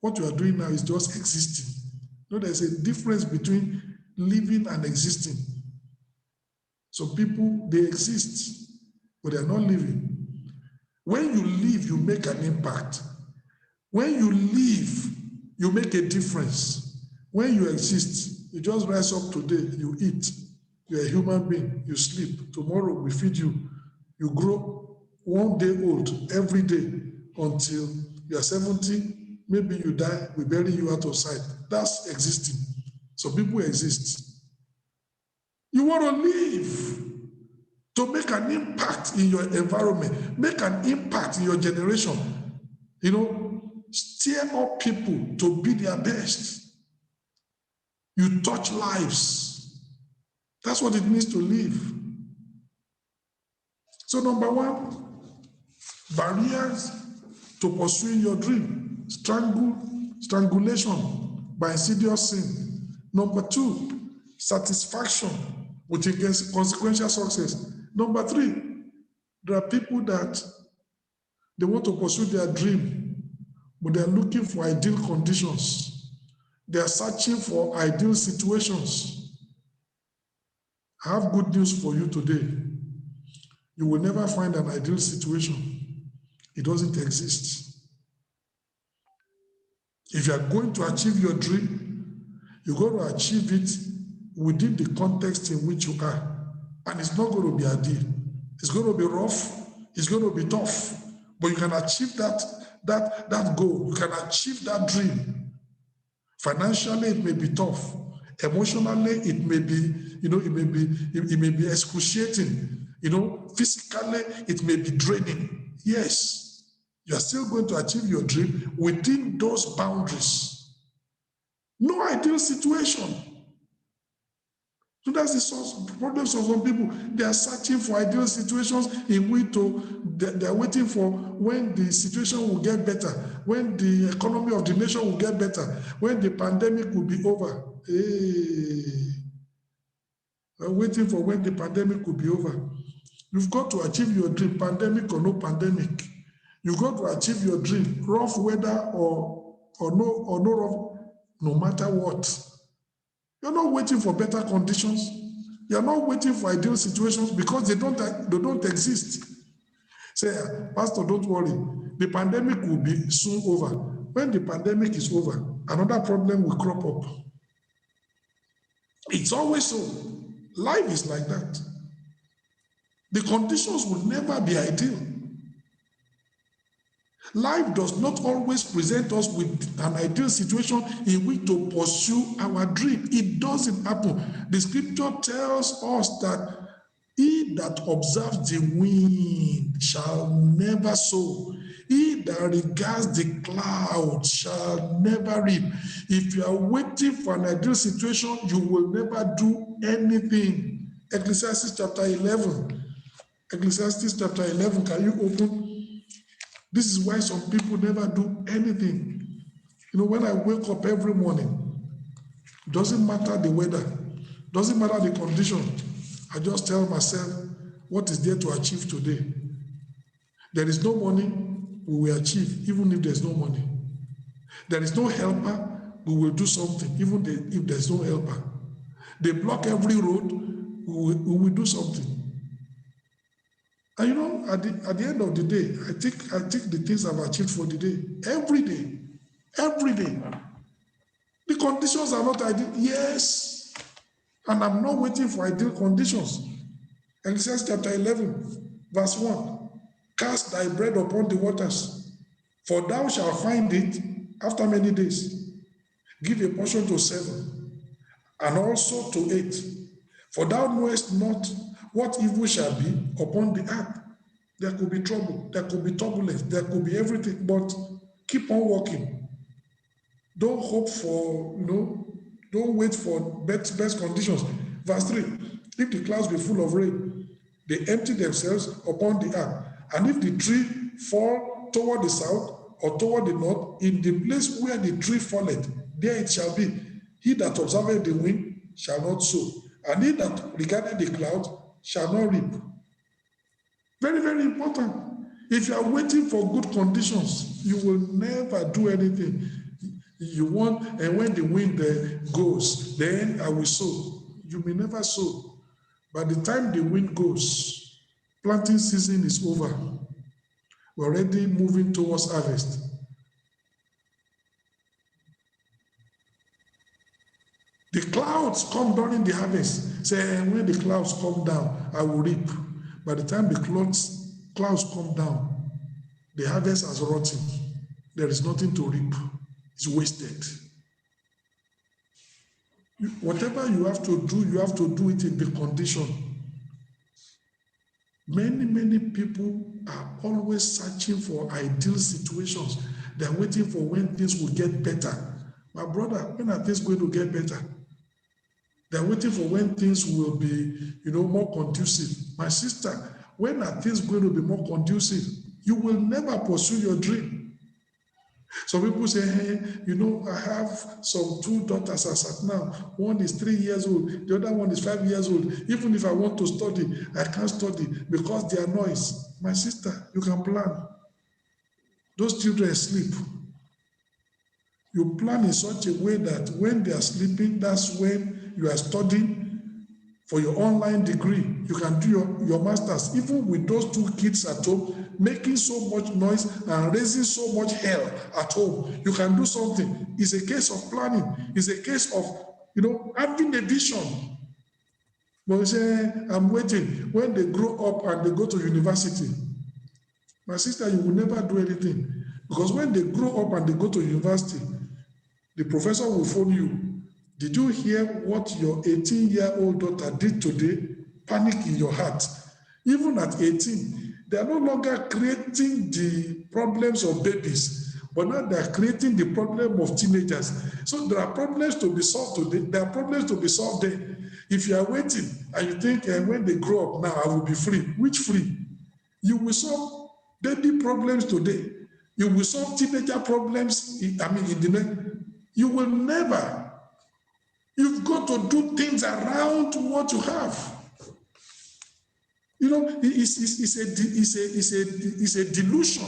What you are doing now is just existing. There's a difference between living and existing. So people, they exist, but they are not living. When you live, you make an impact. When you live, you make a difference. When you exist, you just rise up today, you eat. You're a human being, you sleep. Tomorrow we feed you. You grow 1 day old every day until you're 70. Maybe you die, we bury you out of sight. That's existing. So people exist. You want to live to make an impact in your environment, make an impact in your generation. Stir up people to be their best. You touch lives. That's what it means to live. So number one, barriers to pursuing your dream. Strangulation by insidious sin. Number two, satisfaction with consequential success. Number three, there are people that they want to pursue their dream, but they are looking for ideal conditions. They are searching for ideal situations. I have good news for you today. You will never find an ideal situation. It doesn't exist. If you are going to achieve your dream, you're going to achieve it within the context in which you are. And it's not going to be ideal. It's going to be rough. It's going to be tough. But you can achieve that goal. You can achieve that dream. Financially, it may be tough. Emotionally, it may be, it may be excruciating. Physically, it may be draining. Yes, you are still going to achieve your dream within those boundaries. No ideal situation. So that's the source problems of some people. They are searching for ideal situations in which they are waiting for when the situation will get better, when the economy of the nation will get better, when the pandemic will be over. They're waiting for when the pandemic will be over. You've got to achieve your dream, pandemic or no pandemic. You've got to achieve your dream, rough weather or no rough, no matter what. You're not waiting for better conditions. You're not waiting for ideal situations because they don't exist. Say, Pastor, don't worry. The pandemic will be soon over. When the pandemic is over, another problem will crop up. It's always so. Life is like that. The conditions will never be ideal. Life does not always present us with an ideal situation in which to pursue our dream. It doesn't happen. The scripture tells us that he that observes the wind shall never sow. He that regards the clouds shall never reap. If you are waiting for an ideal situation, you will never do anything. Ecclesiastes chapter 11. Ecclesiastes chapter 11, can you open? This is why some people never do anything. When I wake up every morning, doesn't matter the weather, doesn't matter the condition, I just tell myself what is there to achieve today. There is no money, we will achieve, even if there's no money. There is no helper, we will do something, even if there's no helper. They block every road, we will do something. And at the end of the day, I take the things I've achieved for the day. Every day. The conditions are not ideal. Yes. And I'm not waiting for ideal conditions. Ecclesiastes chapter 11, verse 1. Cast thy bread upon the waters, for thou shalt find it after many days. Give a portion to 7, and also to 8. For thou knowest not what evil shall be upon the earth. There could be trouble, there could be turbulence, there could be everything, but keep on walking. Don't hope for, don't wait for best conditions. Verse 3, if the clouds be full of rain, they empty themselves upon the earth. And if the tree fall toward the south or toward the north, in the place where the tree falleth, there it shall be. He that observeth the wind shall not sow, and he that regardeth the clouds shall not reap. Very, very important. If you are waiting for good conditions, you will never do anything. You want, and when the wind goes, then I will sow. You may never sow. By the time the wind goes, planting season is over. We're already moving towards harvest. The clouds come during the harvest. Say, when the clouds come down, I will reap. By the time the clouds come down, the harvest has rotten. There is nothing to reap. It's wasted. Whatever you have to do it in the condition. Many people are always searching for ideal situations. They're waiting for when things will get better. My brother, when are things going to get better? They're waiting for when things will be, more conducive. My sister, when are things going to be more conducive? You will never pursue your dream. Some people say, hey, I have some 2 daughters as at now. One is 3 years old. The other one is 5 years old. Even if I want to study, I can't study because they are noise. My sister, you can plan. Those children sleep. You plan in such a way that when they are sleeping, that's when you are studying for your online degree. You can do your master's. Even with those 2 kids at home, making so much noise and raising so much hell at home, you can do something. It's a case of planning. It's a case of, having a vision. But you say, I'm waiting. When they grow up and they go to university, my sister, you will never do anything. Because when they grow up and they go to university, the professor will phone you. Did you hear what your 18-year-old daughter did today? Panic in your heart. Even at 18, they are no longer creating the problems of babies, but now they are creating the problem of teenagers. So there are problems to be solved today. There are problems to be solved there. If you are waiting and you think when they grow up now, I will be free. Which free? You will solve baby problems today. You will solve teenager problems, in the next. You will never. You've got to do things around what you have. It's a delusion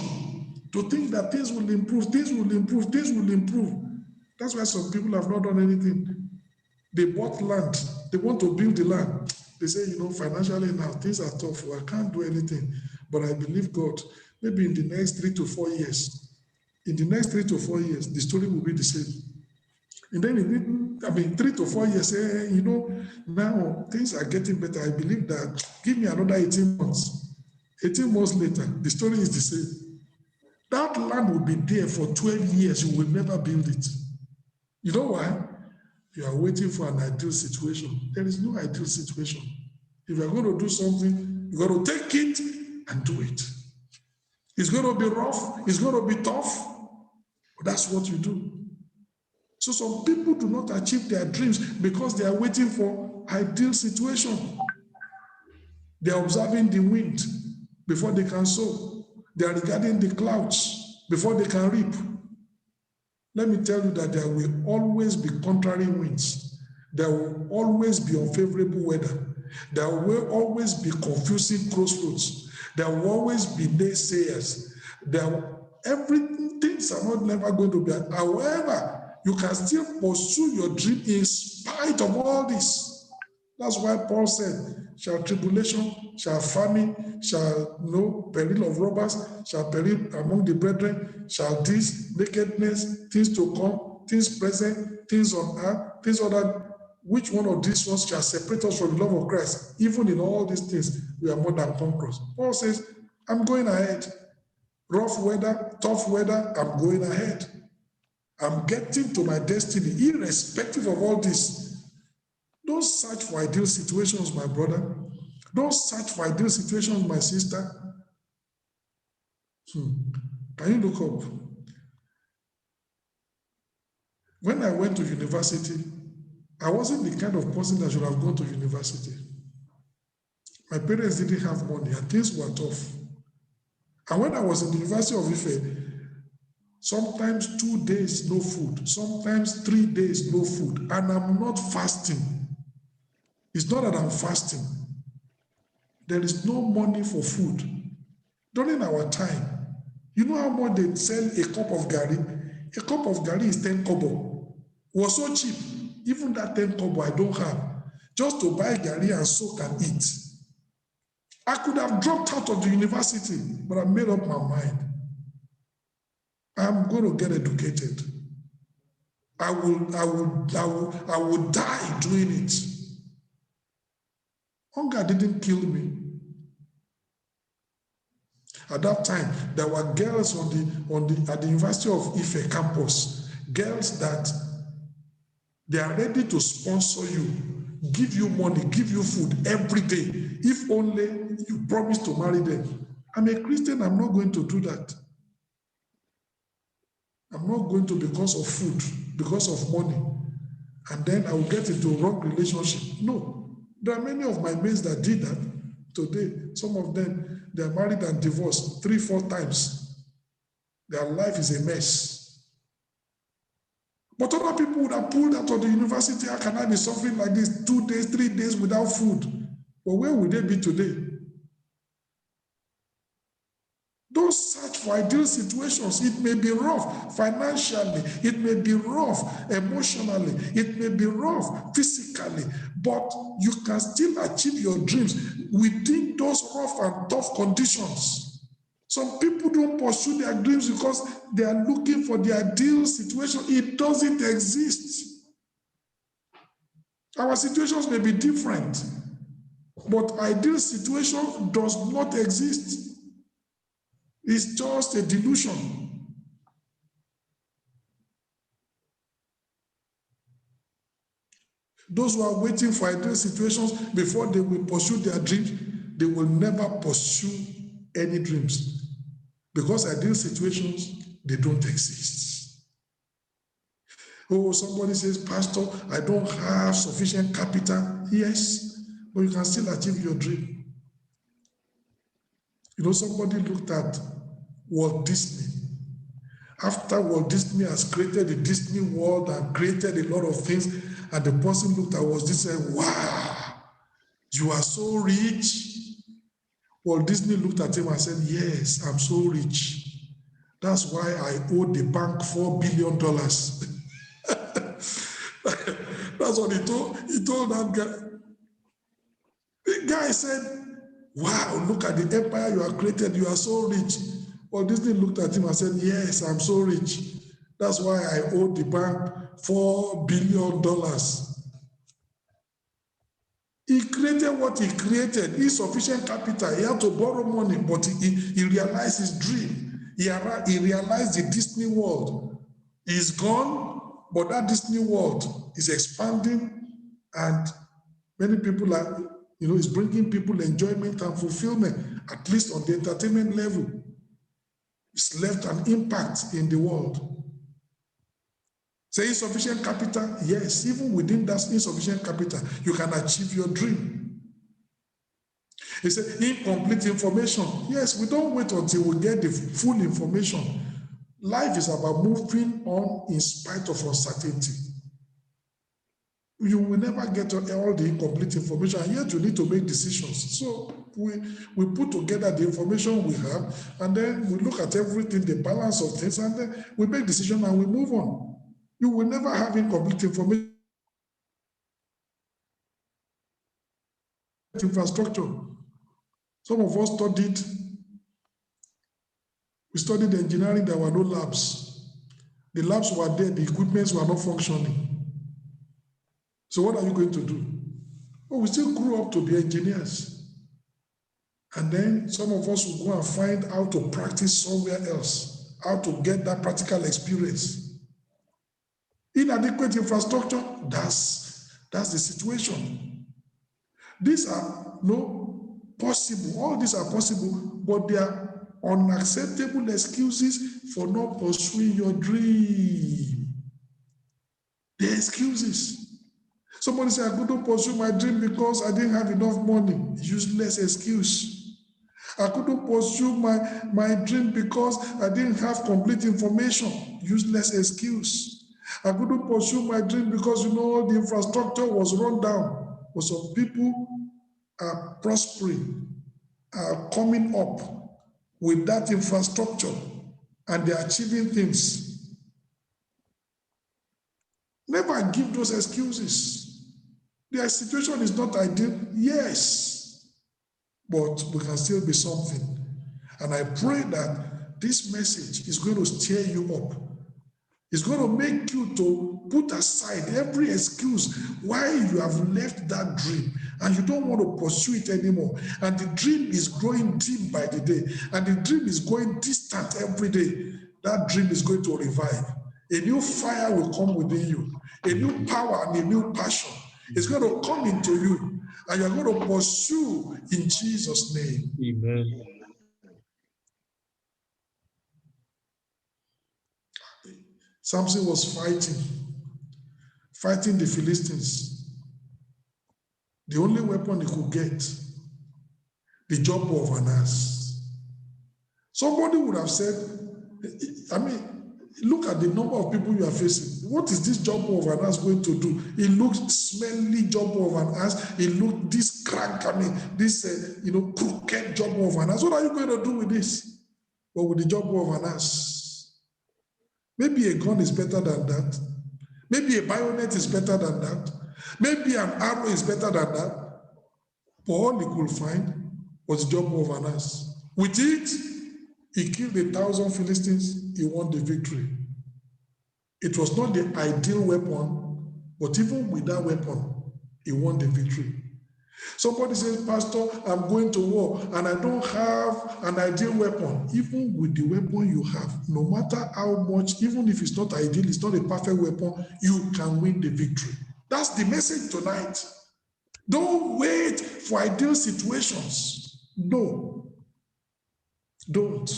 to think that things will improve, things will improve, things will improve. That's why some people have not done anything. They bought land. They want to build the land. They say, financially now, things are tough. I can't do anything. But I believe God, maybe in the next 3 to 4 years, the story will be the same. And then, 3 to 4 years, now things are getting better. I believe that, give me another 18 months. 18 months later, the story is the same. That land will be there for 12 years. You will never build it. You know why? You are waiting for an ideal situation. There is no ideal situation. If you are going to do something, you got to take it and do it. It's going to be rough. It's going to be tough. But that's what you do. So some people do not achieve their dreams because they are waiting for ideal situation. They are observing the wind before they can sow. They are regarding the clouds before they can reap. Let me tell you that there will always be contrary winds. There will always be unfavorable weather. There will always be confusing crossroads. There will always be naysayers. Things are not never going to be. However, you can still pursue your dream in spite of all this. That's why Paul said, shall tribulation, shall famine, shall peril of robbers, shall peril among the brethren, shall this, nakedness, things to come, things present, things on earth, things on that. Which one of these ones shall separate us from the love of Christ? Even in all these things, we are more than conquerors. Paul says, I'm going ahead. Rough weather, tough weather, I'm going ahead. I'm getting to my destiny, irrespective of all this. Don't search for ideal situations, my brother. Don't search for ideal situations, my sister. Can you look up? When I went to university, I wasn't the kind of person that should have gone to university. My parents didn't have money and things were tough. And when I was in the University of Ife, sometimes 2 days, no food. Sometimes 3 days, no food. And I'm not fasting. It's not that I'm fasting. There is no money for food. During our time, you know how much they sell a cup of gari? A cup of gari is 10 kobo. It was so cheap. Even that 10 kobo I don't have. Just to buy gari and soak and eat. I could have dropped out of the university, but I made up my mind. I'm going to get educated. I will die doing it. Hunger didn't kill me. At that time, there were girls at the University of Ife campus, girls that they are ready to sponsor you, give you money, give you food every day, if only you promise to marry them. I'm a Christian, I'm not going to do that. I'm not going to because of food, because of money, and then I will get into a wrong relationship. No, there are many of my mates that did that today. Some of them, they are married and divorced 3-4 times. Their life is a mess. But other people would have pulled out of the university. How can I be suffering like this 2 days, 3 days without food? But where would they be today? Don't search for ideal situations. It may be rough financially, it may be rough emotionally, it may be rough physically, but you can still achieve your dreams within those rough and tough conditions. Some people don't pursue their dreams because they are looking for the ideal situation. It doesn't exist. Our situations may be different, but ideal situation does not exist. It's just a delusion. Those who are waiting for ideal situations before they will pursue their dreams, they will never pursue any dreams because ideal situations, they don't exist. Oh, somebody says, Pastor, I don't have sufficient capital. Yes, but you can still achieve your dream. You know, somebody looked at Walt Disney. After Walt Disney has created the Disney World and created a lot of things, and the person looked at Walt Disney and said, wow, you are so rich. Walt Disney looked at him and said, yes, I'm so rich. That's why I owe the bank $4 billion. That's what he told that guy. The guy said, wow, look at the empire you have created. You are so rich. Walt Disney looked at him and said, yes, I'm so rich. That's why I owe the bank $4 billion. He created what he created, insufficient capital. He had to borrow money, but he realized his dream. He realized the Disney World is gone, but that Disney World is expanding, and many people are, it's bringing people enjoyment and fulfillment, at least on the entertainment level. It's left an impact in the world. Say insufficient capital, yes, even within that insufficient capital, you can achieve your dream. He said incomplete information. Yes, we don't wait until we get the full information. Life is about moving on in spite of uncertainty. You will never get all the incomplete information, and yet you need to make decisions. So we put together the information we have, and then we look at everything, the balance of things, and then we make decisions and we move on. You will never have incomplete information. Infrastructure. Some of us studied engineering, there were no labs. The labs were there, the equipments were not functioning. So what are you going to do? Well, we still grew up to be engineers. And then some of us will go and find how to practice somewhere else, how to get that practical experience. Inadequate infrastructure, that's the situation. These are possible, all these are possible, but they are unacceptable excuses for not pursuing your dream. They're excuses. Somebody said, I couldn't pursue my dream because I didn't have enough money. Useless excuse. I couldn't pursue my dream because I didn't have complete information. Useless excuse. I couldn't pursue my dream because, the infrastructure was run down. But some people are prospering, are coming up with that infrastructure, and they're achieving things. Never give those excuses. Their situation is not ideal, yes, but we can still be something. And I pray that this message is going to stir you up. It's going to make you to put aside every excuse why you have left that dream and you don't want to pursue it anymore. And the dream is growing dim by the day, and the dream is going distant every day. That dream is going to revive. A new fire will come within you, a new power and a new passion is going to come into you, and you're going to pursue in Jesus' name. Amen. Samson was fighting the Philistines. The only weapon he could get, the jawbone of an ass. Somebody would have said, look at the number of people you are facing. What is this jawbone of an ass going to do? It looks smelly jawbone of an ass. It looks this crank, this crooked jawbone of an ass. What are you going to do with this? but with the job of an ass. Maybe a gun is better than that. Maybe a bayonet is better than that. Maybe an arrow is better than that. But all he could find was the job of an ass. With it, he killed 1,000 Philistines. He won the victory. It was not the ideal weapon, but even with that weapon, he won the victory. Somebody says, Pastor, I'm going to war and I don't have an ideal weapon. Even with the weapon you have, no matter how much, even if it's not ideal, it's not a perfect weapon, you can win the victory. That's the message tonight. Don't wait for ideal situations. No, don't.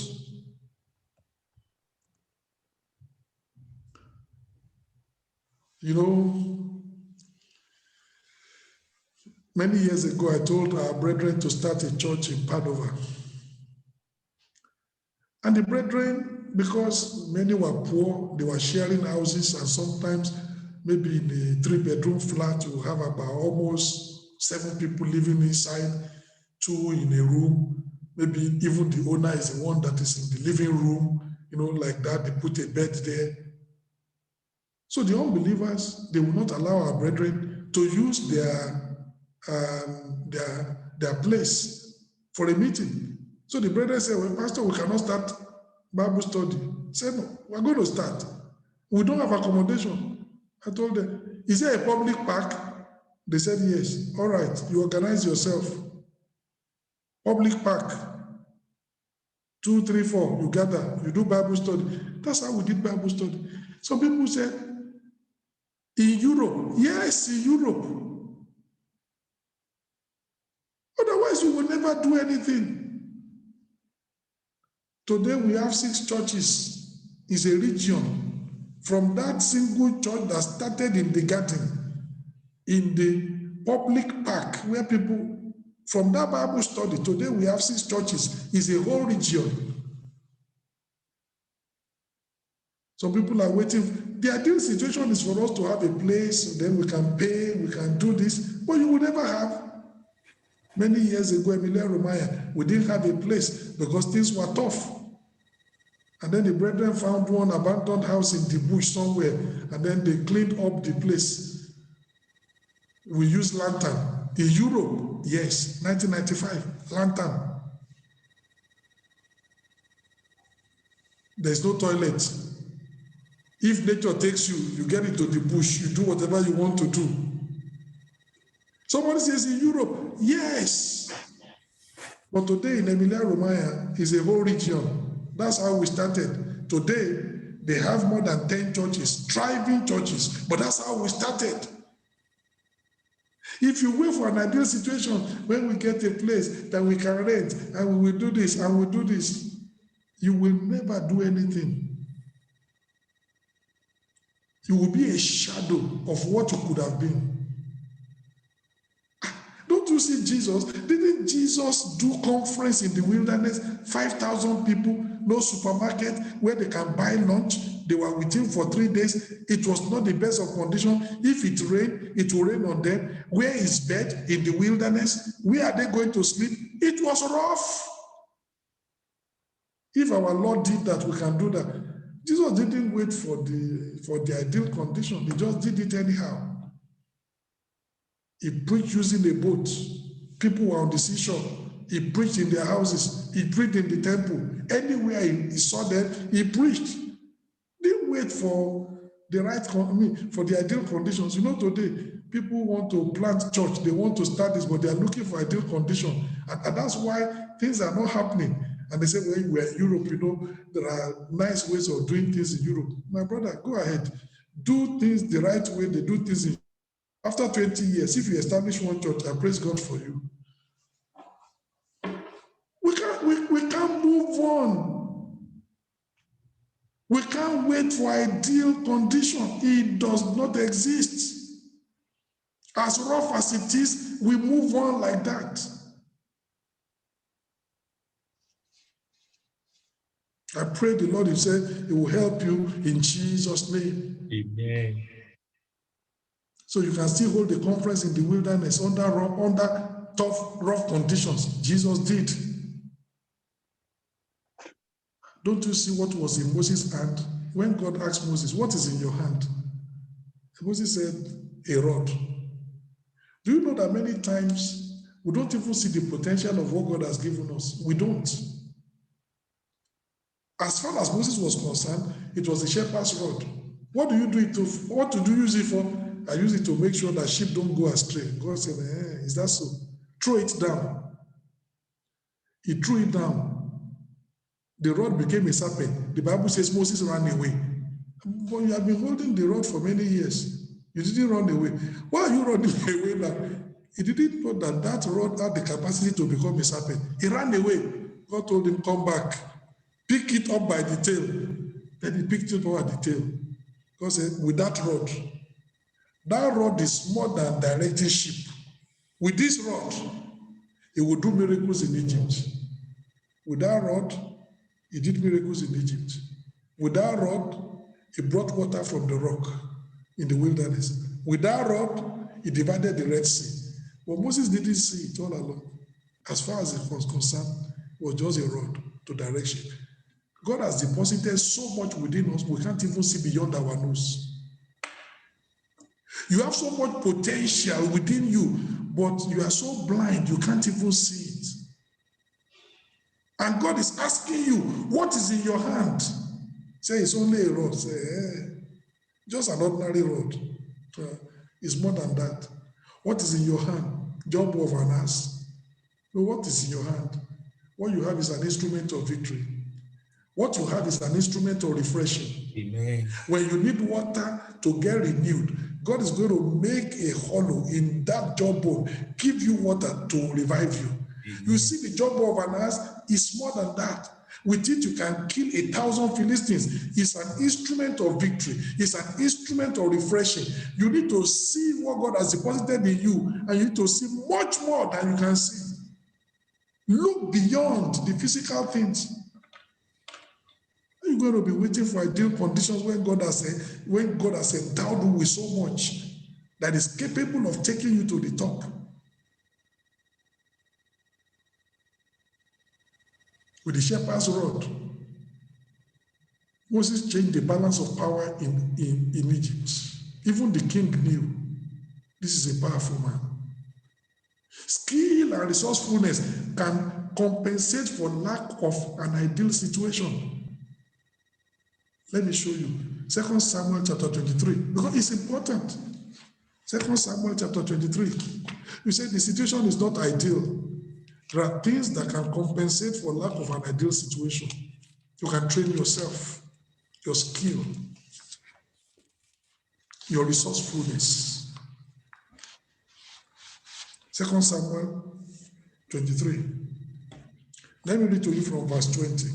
You know, many years ago, I told our brethren to start a church in Padova. And the brethren, because many were poor, they were sharing houses, and sometimes maybe in a 3-bedroom flat, you have about almost 7 people living inside, 2 in a room. Maybe even the owner is the one that is in the living room, like that. They put a bed there. So the unbelievers, they will not allow our brethren to use their place for a meeting. So the brethren said, well, Pastor, we cannot start Bible study. He said, no, we're going to start. We don't have accommodation. I told them, is there a public park? They said, yes. All right, you organize yourself. Public park. 2, 3, 4, you gather, you do Bible study. That's how we did Bible study. Some people said, in Europe, yes, in Europe. Otherwise, you will never do anything. Today, we have 6 churches. It's a region. From that single church that started in the garden, in the public park, where people, from that Bible study, today we have 6 churches. It's a whole region. Some people are waiting. The ideal situation is for us to have a place, then we can pay, we can do this, but you will never have. Many years ago, Emilia Romagna, we didn't have a place because things were tough. And then the brethren found one abandoned house in the bush somewhere, and then they cleaned up the place. We used lantern. In Europe, yes, 1995, lantern. There's no toilet. If nature takes you, you get into the bush, you do whatever you want to do. Somebody says in Europe, yes. But today in Emilia Romagna is a whole region. That's how we started. Today, they have more than 10 churches, thriving churches, but that's how we started. If you wait for an ideal situation, when we get a place that we can rent, and we will do this, and we will do this, you will never do anything. You will be a shadow of what you could have been. Don't you see Jesus? Didn't Jesus do conference in the wilderness? 5,000 people, no supermarket where they can buy lunch. They were with him for 3 days. It was not the best of condition. If it rained, it will rain on them. Where is bed? In the wilderness. Where are they going to sleep? It was rough. If our Lord did that, we can do that. Jesus didn't wait for the ideal condition. He just did it anyhow. He preached using a boat. People were on the seashore. He preached in their houses. He preached in the temple. Anywhere he saw them, he preached. Didn't wait for the right, for the ideal conditions. Today, people want to plant church. They want to start this, but they are looking for ideal condition. And that's why things are not happening. And they say, well, we're in Europe, there are nice ways of doing things in Europe. My brother, go ahead. Do things the right way they do things in Europe. After 20 years, if you establish one church, I praise God for you. We can't move on. We can't wait for ideal condition. It does not exist. As rough as it is, we move on like that. I pray the Lord, He said, He will help you in Jesus' name. Amen. So you can still hold the conference in the wilderness under tough, rough conditions. Jesus did. Don't you see what was in Moses' hand? When God asked Moses, what is in your hand? Moses said, a rod. Do you know that many times we don't even see the potential of what God has given us? We don't. As far as Moses was concerned, it was a shepherd's rod. What do you do it to? What do you use it for? I use it to make sure that sheep don't go astray. God said, is that so? Throw it down. He threw it down. The rod became a serpent. The Bible says Moses ran away. But you have been holding the rod for many years. You didn't run away. Why are you running away now? He didn't know that that rod had the capacity to become a serpent. He ran away. God told him, come back. Pick it up by the tail. Then he picked it up by the tail. God said, with that rod is more than directing sheep. With this rod, he will do miracles in Egypt. With that rod, he did miracles in Egypt. With that rod, he brought water from the rock in the wilderness. With that rod, he divided the Red Sea. But Moses didn't see it all along. As far as it was concerned, it was just a rod to direct sheep. God has deposited so much within us, we can't even see beyond our nose. You have so much potential within you, but you are so blind, you can't even see it. And God is asking you, what is in your hand? Say, it's only a rod. Say, just an ordinary rod. It's more than that. What is in your hand? Job of an ass. No, what is in your hand? What you have is an instrument of victory. What you have is an instrument of refreshing. Amen. When you need water to get renewed, God is going to make a hollow in that jawbone, give you water to revive you. Amen. You see, the jawbone of an ass is more than that. With it, you can kill 1,000 Philistines. It's an instrument of victory. It's an instrument of refreshing. You need to see what God has deposited in you, and you need to see much more than you can see. Look beyond the physical things. You're going to be waiting for ideal conditions when God has endowed you with so much that is capable of taking you to the top. With the shepherd's rod, Moses changed the balance of power in Egypt. Even the king knew this is a powerful man. Skill and resourcefulness can compensate for lack of an ideal situation. Let me show you. 2 Samuel chapter 23, because it's important. 2 Samuel chapter 23. You say the situation is not ideal. There are things that can compensate for lack of an ideal situation. You can train yourself, your skill, your resourcefulness. 2 Samuel 23. Let me read to you from verse 20.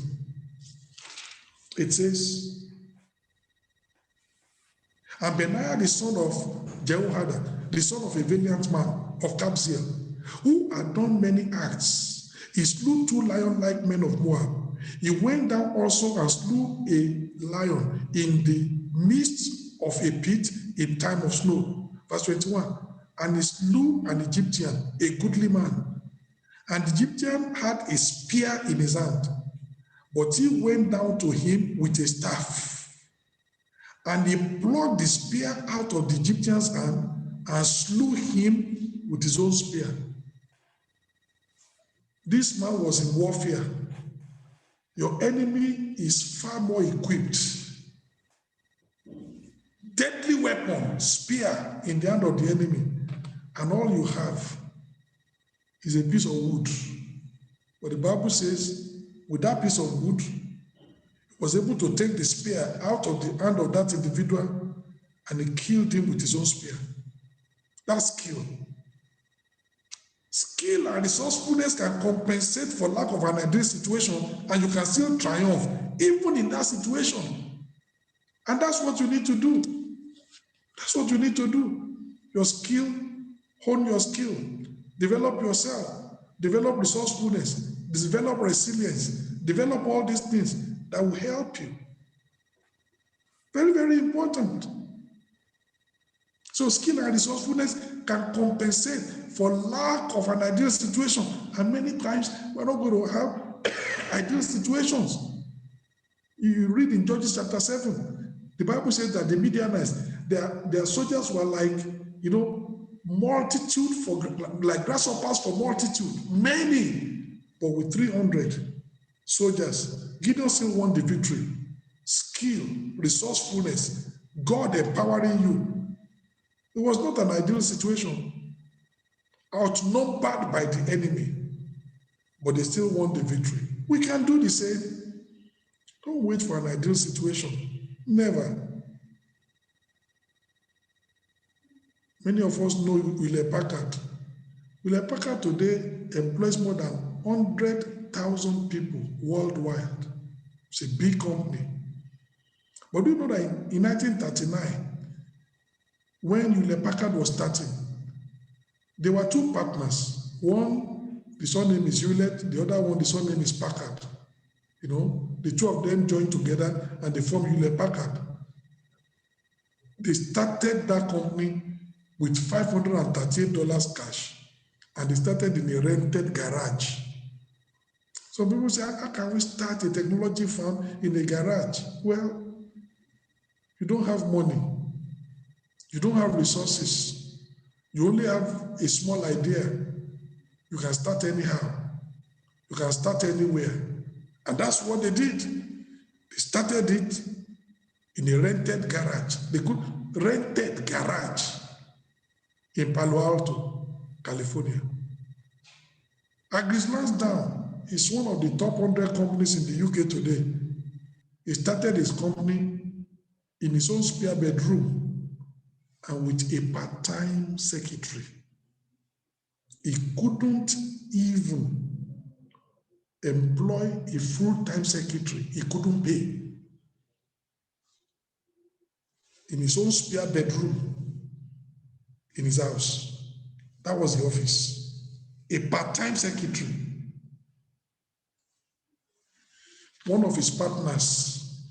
It says, and Benaiah, the son of Jehoiada, the son of a valiant man of Kabzeel, who had done many acts, he slew 2 lion-like men of Moab. He went down also and slew a lion in the midst of a pit in time of snow. Verse 21, and he slew an Egyptian, a goodly man. And the Egyptian had a spear in his hand, but he went down to him with a staff. And he plucked the spear out of the Egyptian's hand and slew him with his own spear. This man was in warfare. Your enemy is far more equipped. Deadly weapon, spear in the hand of the enemy, and all you have is a piece of wood. But the Bible says, with that piece of wood, he was able to take the spear out of the hand of that individual, and he killed him with his own spear. That's skill. Skill and resourcefulness can compensate for lack of an ideal situation, and you can still triumph even in that situation. And that's what you need to do. That's what you need to do. Your skill, hone your skill, develop yourself, develop resourcefulness, develop resilience, develop all these things that will help you. Very, very important. So skill and resourcefulness can compensate for lack of an ideal situation. And many times we're not going to have ideal situations. You read in Judges chapter 7, the Bible says that the Midianites, their soldiers were like, multitude for like grasshoppers for multitude, many, but with 300 soldiers. Gideon still won the victory. Skill, resourcefulness, God empowering you. It was not an ideal situation. Outnumbered by the enemy, but they still won the victory. We can do the same. Don't wait for an ideal situation. Never. Many of us know Hewlett Packard. Hewlett Packard today employs more than 100,000 people worldwide. It's a big company. But do you know that in 1939, when Hewlett Packard was starting, there were two partners. One, the surname is Hewlett, the other one, the surname is Packard. The two of them joined together and they formed Hewlett Packard. They started that company with $538 cash, and they started in a rented garage. Some people say, how can we start a technology firm in a garage? Well, you don't have money. You don't have resources. You only have a small idea. You can start anyhow. You can start anywhere. And that's what they did. They started it in a rented garage. They could rented garage in Palo Alto, California. Agris Lansdowne is one of the top 100 companies in the UK today. He started his company in his own spare bedroom and with a part-time secretary. He couldn't even employ a full-time secretary. He couldn't pay. In his own spare bedroom, in his house. That was the office. A part-time secretary. One of his partners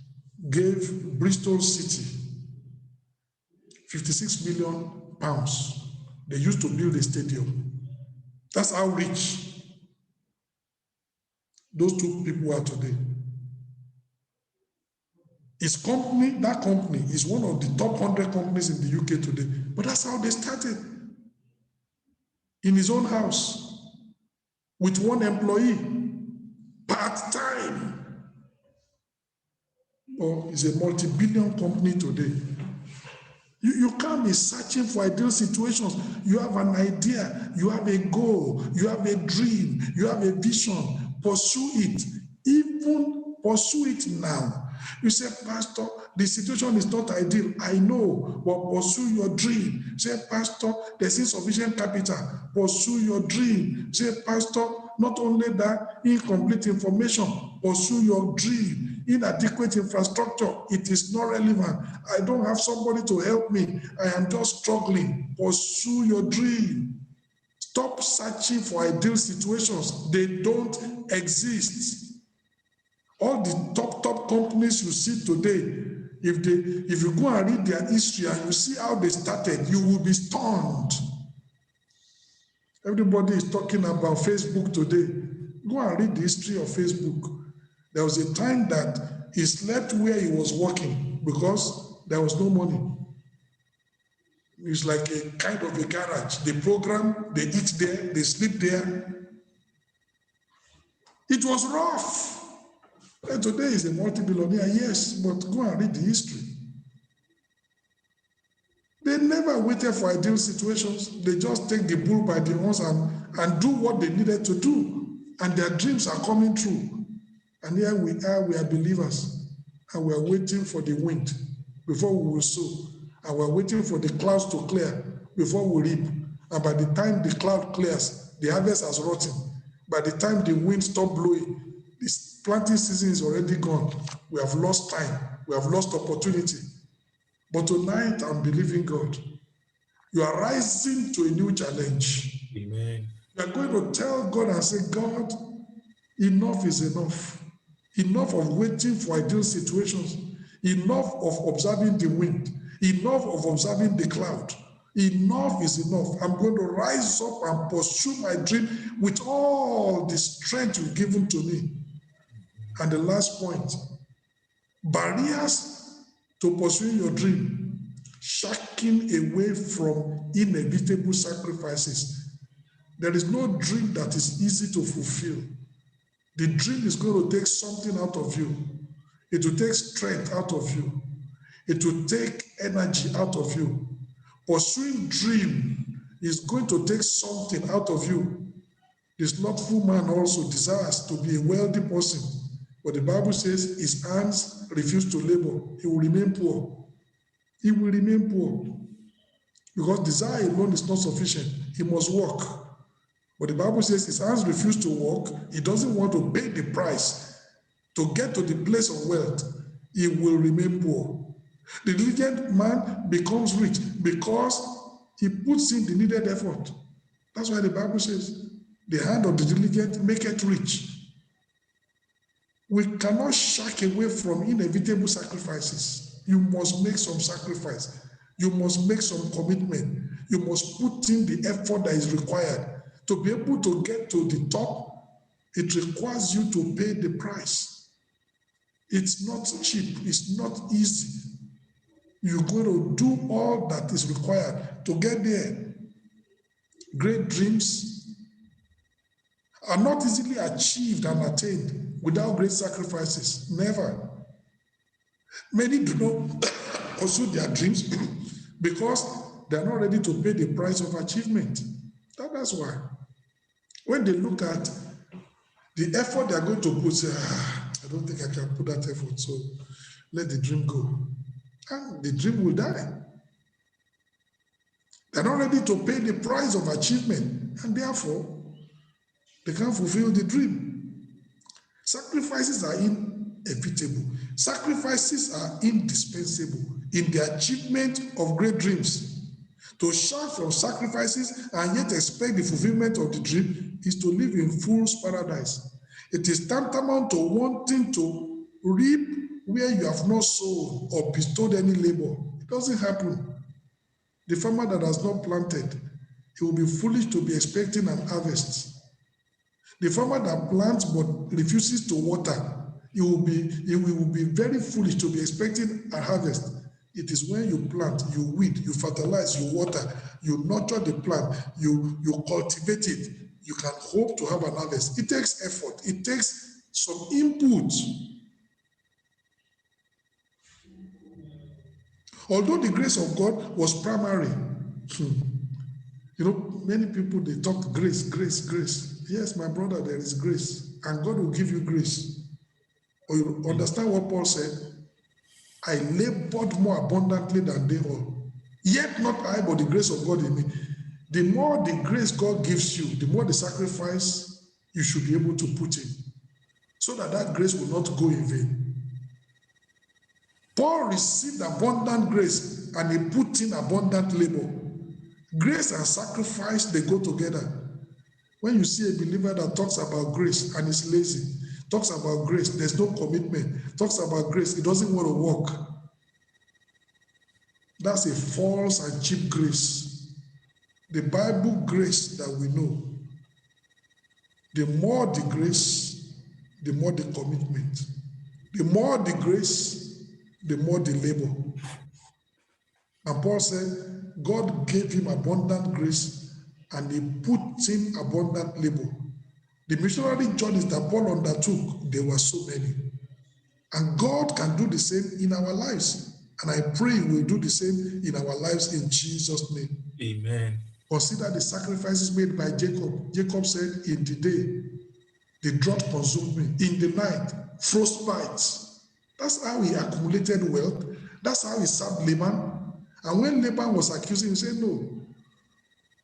gave Bristol City 56 million pounds. They used to build a stadium. That's how rich those two people are today. His company, that company, is one of the top 100 companies in the UK today. But that's how they started. In his own house, with one employee, part-time. Or it's a multi-billion company today. You can't be searching for ideal situations. You have an idea, you have a goal, you have a dream, you have a vision. Pursue it. Even pursue it now. You say, Pastor, the situation is not ideal. I know, but pursue your dream. Say, Pastor, there's insufficient capital. Pursue your dream. Say, Pastor, not only that, incomplete information. Pursue your dream. Inadequate infrastructure, it is not relevant. I don't have somebody to help me. I am just struggling. Pursue your dream. Stop searching for ideal situations. They don't exist. All the top companies you see today, if you go and read their history and you see how they started, you will be stunned. Everybody is talking about Facebook today. Go and read the history of Facebook. There was a time that he slept where he was working because there was no money. It's like a kind of a garage. They program, they eat there, they sleep there. It was rough. And today he's a multi-billionaire, yes, but go and read the history. They never waited for ideal situations. They just take the bull by the horns and do what they needed to do. And their dreams are coming true. And here we are believers. And we are waiting for the wind before we will sow. And we're waiting for the clouds to clear before we reap. And by the time the cloud clears, the harvest has rotten. By the time the wind stops blowing, this planting season is already gone. We have lost time. We have lost opportunity. But tonight, I'm believing God. You are rising to a new challenge. Amen. You are going to tell God and say, God, enough is enough. Enough of waiting for ideal situations. Enough of observing the wind. Enough of observing the cloud. Enough is enough. I'm going to rise up and pursue my dream with all the strength you've given to me. And the last point, barriers to pursuing your dream, shying away from inevitable sacrifices. There is no dream that is easy to fulfill. The dream is going to take something out of you. It will take strength out of you. It will take energy out of you. Pursuing dream is going to take something out of you. The slothful man also desires to be a wealthy person, but the Bible says his hands refuse to labor. He will remain poor. He will remain poor. Because desire alone is not sufficient. He must work. But the Bible says his hands refuse to work. He doesn't want to pay the price to get to the place of wealth. He will remain poor. The diligent man becomes rich because he puts in the needed effort. That's why the Bible says, the hand of the diligent maketh rich. We cannot shy away from inevitable sacrifices. You must make some sacrifice. You must make some commitment. You must put in the effort that is required. To be able to get to the top, it requires you to pay the price. It's not cheap. It's not easy. You're going to do all that is required to get there. Great dreams are not easily achieved and attained without great sacrifices. Never. Many do not pursue their dreams because they are not ready to pay the price of achievement. That's why. When they look at the effort they are going to put, say, I don't think I can put that effort, so let the dream go. And the dream will die. They're not ready to pay the price of achievement, and therefore, they can't fulfill the dream. Sacrifices are inevitable. Sacrifices are indispensable in the achievement of great dreams. To shy from sacrifices and yet expect the fulfillment of the dream is to live in fool's paradise. It is tantamount to wanting to reap where you have not sown or bestowed any labor. It doesn't happen. The farmer that has not planted, he will be foolish to be expecting an harvest. The farmer that plants but refuses to water, he will be very foolish to be expecting a harvest. It is when you plant, you weed, you fertilize, you water, you nurture the plant, you cultivate it, you can hope to have an harvest. It takes effort. It takes some input. Although the grace of God was primary, many people, they talk grace, grace, grace. Yes, my brother, there is grace, and God will give you grace. Or you understand what Paul said? I labored more abundantly than they all. Yet not I, but the grace of God in me. The more the grace God gives you, the more the sacrifice you should be able to put in, so that grace will not go in vain. Paul received abundant grace and he put in abundant labor. Grace and sacrifice, they go together. When you see a believer that talks about grace and is lazy, talks about grace, there's no commitment, talks about grace, he doesn't want to walk. That's a false and cheap grace. The Bible grace that we know, the more the grace, the more the commitment. The more the grace, the more the labor. And Paul said, God gave him abundant grace and he put in abundant labor. The missionary journeys that Paul undertook, there were so many. And God can do the same in our lives. And I pray he will do the same in our lives in Jesus' name. Amen. Consider the sacrifices made by Jacob. Jacob said, in the day, the drought consumed me. In the night, frost bites. That's how he accumulated wealth. That's how he served Laban. And when Laban was accusing him, he said, no,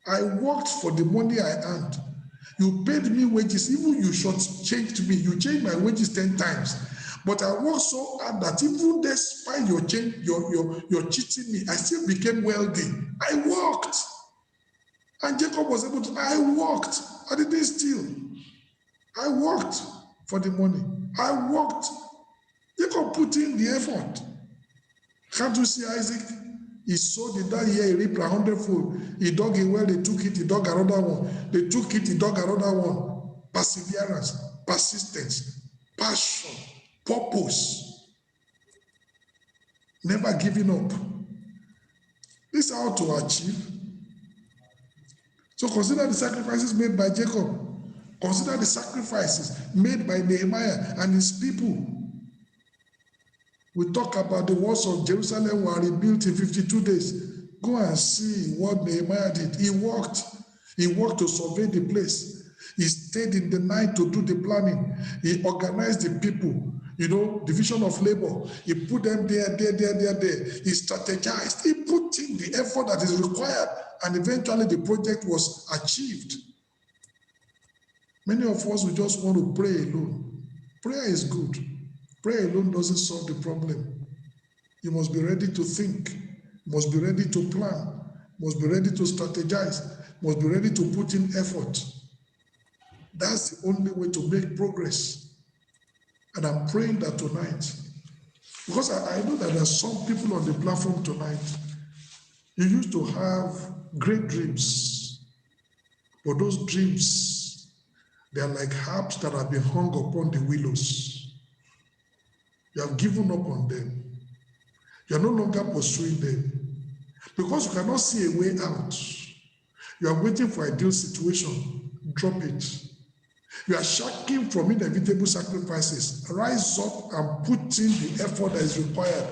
I worked for the money I earned. You paid me wages, even you shortchanged me. You changed my wages 10 times. But I worked so hard that even despite your cheating me, I still became wealthy. I worked. And Jacob was able to, I worked. I didn't steal. I worked for the money. I worked. Jacob put in the effort. Can't you see Isaac? He sowed in that year, he reaped 100-fold. He dug a well, they took it, he dug another one. They took it, he dug another one. Perseverance, persistence, passion, purpose. never giving up. This is how to achieve. So consider the sacrifices made by Jacob. Consider the sacrifices made by Nehemiah and his people. We talk about the walls of Jerusalem were rebuilt in 52 days. Go and see what Nehemiah did. He walked to survey the place. He stayed in the night to do the planning. He organized the people, division of labor. He put them there. He strategized. He put in the effort that is required, and eventually the project was achieved. Many of us, we just want to pray alone. Prayer is good. Prayer alone doesn't solve the problem. You must be ready to think, must be ready to plan, must be ready to strategize, must be ready to put in effort. That's the only way to make progress. And I'm praying that tonight, because I know that there are some people on the platform tonight, you used to have great dreams, but those dreams, they are like harps that have been hung upon the willows. You have given up on them. You are no longer pursuing them because you cannot see a way out. You are waiting for ideal situation. Drop it. You are shaking from inevitable sacrifices. Rise up and put in the effort that is required.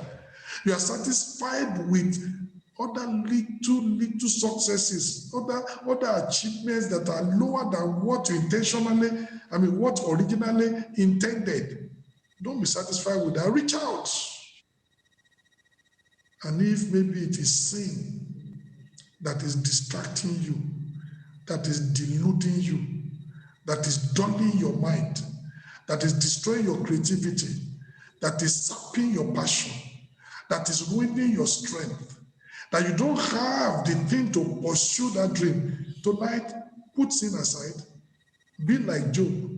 You are satisfied with other little successes, other achievements that are lower than what you what originally intended. Don't be satisfied with that. Reach out. And if maybe it is sin that is distracting you, that is deluding you, that is dulling your mind, that is destroying your creativity, that is sapping your passion, that is ruining your strength, that you don't have the thing to pursue that dream, tonight, put sin aside. Be like Job.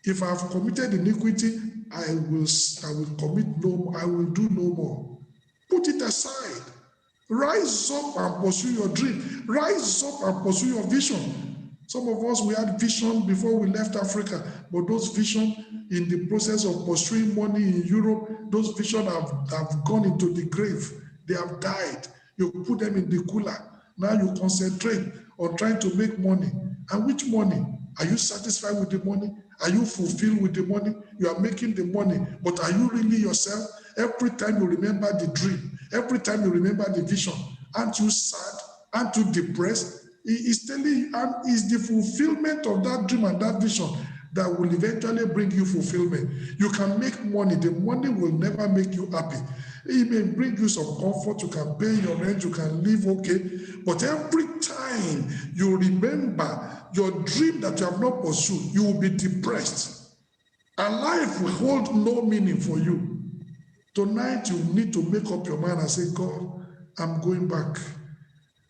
If I have committed iniquity, I will do no more. Put it aside. Rise up and pursue your dream. Rise up and pursue your vision. Some of us, we had vision before we left Africa, but those visions in the process of pursuing money in Europe, those visions have gone into the grave. They have died. You put them in the cooler. Now you concentrate on trying to make money. And which money? Are you satisfied with the money? Are you fulfilled with the money? You are making the money, but are you really yourself? Every time you remember the dream, every time you remember the vision, aren't you sad? Aren't you depressed? It's telling you, and it's the fulfillment of that dream and that vision that will eventually bring you fulfillment. You can make money. The money will never make you happy. It may bring you some comfort. You can pay your rent. You can live okay. But every time you remember your dream that you have not pursued, you will be depressed. And life will hold no meaning for you. Tonight, you need to make up your mind and say, God, I'm going back.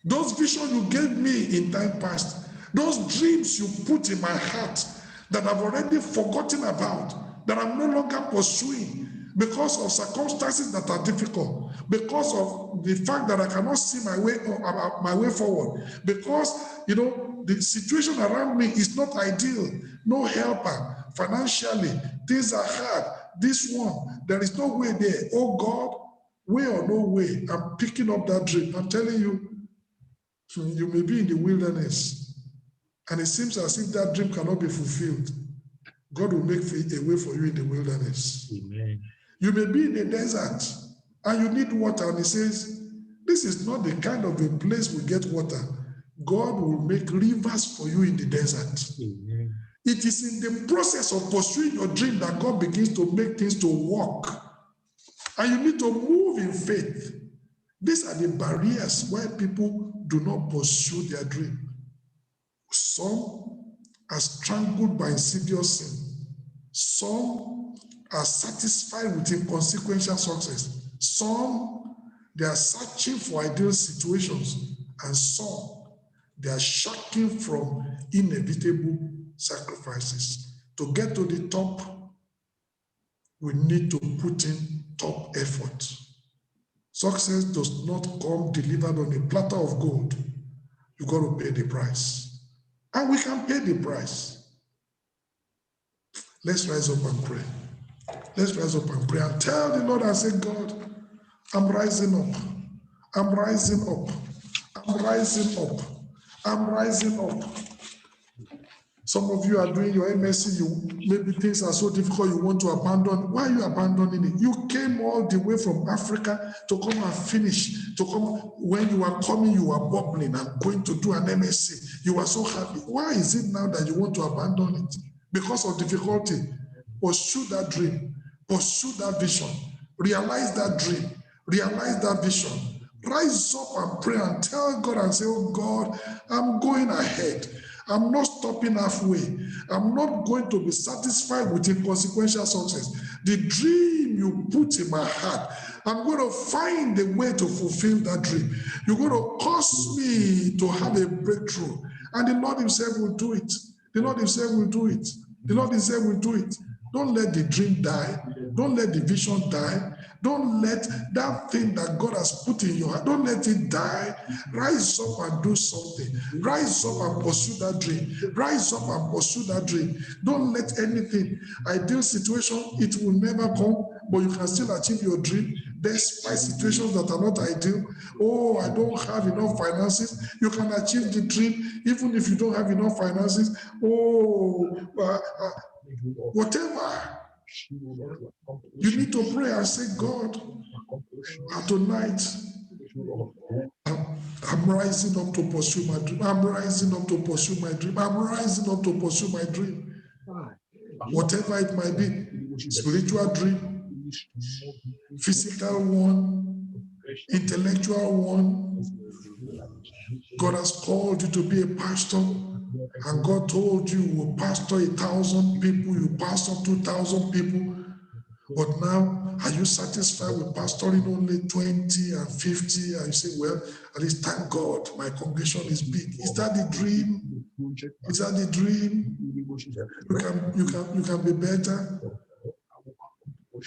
Those visions you gave me in time past, those dreams you put in my heart that I've already forgotten about, that I'm no longer pursuing because of circumstances that are difficult, because of the fact that I cannot see my way forward, because the situation around me is not ideal, no helper financially, things are hard. This one, there is no way there. Oh God, way or no way, I'm picking up that dream. I'm telling you, you may be in the wilderness, and it seems as if that dream cannot be fulfilled. God will make a way for you in the wilderness. Amen. You may be in the desert, and you need water, and he says, this is not the kind of a place we get water. God will make rivers for you in the desert. Amen. It is in the process of pursuing your dream that God begins to make things to work. And you need to move in faith. These are the barriers why people do not pursue their dream. Some are strangled by insidious sin. Some are satisfied with inconsequential success. Some, they are searching for ideal situations. And some, they are shocking from inevitable sacrifices. To get to the top, we need to put in top effort. Success does not come delivered on a platter of gold. You got to pay the price. And we can pay the price. Let's rise up and pray. Let's rise up and pray and tell the Lord and say, God, I'm rising up. I'm rising up. I'm rising up. I'm rising up. Some of you are doing your MSc, maybe things are so difficult you want to abandon. Why are you abandoning it? You came all the way from Africa to come and finish, to come. When you are coming, you are bubbling and going to do an MSc. You are so happy. Why is it now that you want to abandon it? Because of difficulty. Pursue that dream. Pursue that vision. Realize that dream. Realize that vision. Rise up and pray and tell God and say, oh God, I'm going ahead. I'm not stopping halfway. I'm not going to be satisfied with inconsequential success. The dream you put in my heart, I'm going to find a way to fulfill that dream. You're going to cause me to have a breakthrough. And the Lord himself will do it. The Lord himself will do it. The Lord himself will do it. Don't let the dream die. Don't let the vision die. Don't let that thing that God has put in your heart, don't let it die. Rise up and do something. Rise up and pursue that dream. Rise up and pursue that dream. Don't let anything, ideal situation, it will never come, but you can still achieve your dream despite situations that are not ideal. Oh, I don't have enough finances. You can achieve the dream even if you don't have enough finances. Oh, whatever. You need to pray and say, God, tonight, I'm rising up to pursue my dream. I'm rising up to pursue my dream. I'm rising up to pursue my dream. Whatever it might be, spiritual dream, physical one, intellectual one. God has called you to be a pastor, and God told you will pastor 1,000 people, you pastor 2,000 people. But now, are you satisfied with pastoring only 20 and 50? And you say, well, at least thank God, my congregation is big. Is that the dream? Is that the dream? You can be better.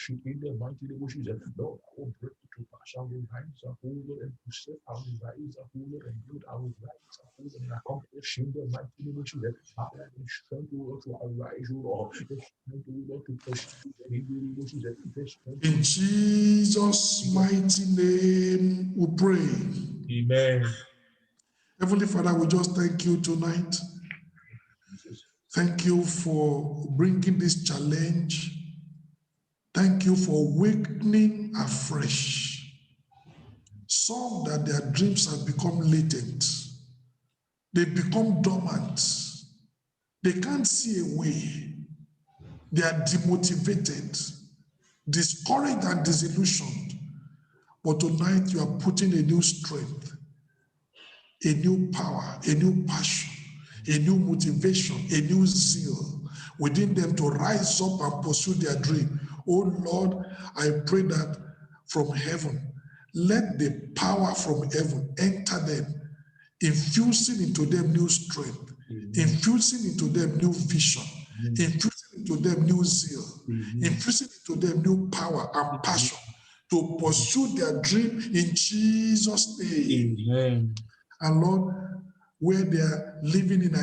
In the mighty name of Jesus, Lord, I will break to pass. I will rise, I will and to set, I will rise, I will and build, I will rise, I will and accomplish in the mighty name of Jesus. I have the strength to arise, Lord, the strength to pursue in the name of Jesus. In Jesus' mighty name, we pray. Amen. Heavenly Father, we just thank you tonight. Thank you for bringing this challenge. Thank you for awakening afresh. Some that their dreams have become latent. They become dormant. They can't see a way. They are demotivated, discouraged and disillusioned. But tonight you are putting a new strength, a new power, a new passion, a new motivation, a new zeal within them to rise up and pursue their dream. Oh Lord, I pray that from heaven, let the power from heaven enter them, infusing into them new strength, infusing into them new vision, infusing into them new zeal, infusing into them new power and passion to pursue their dream in Jesus' name. Amen. And Lord, where they are living in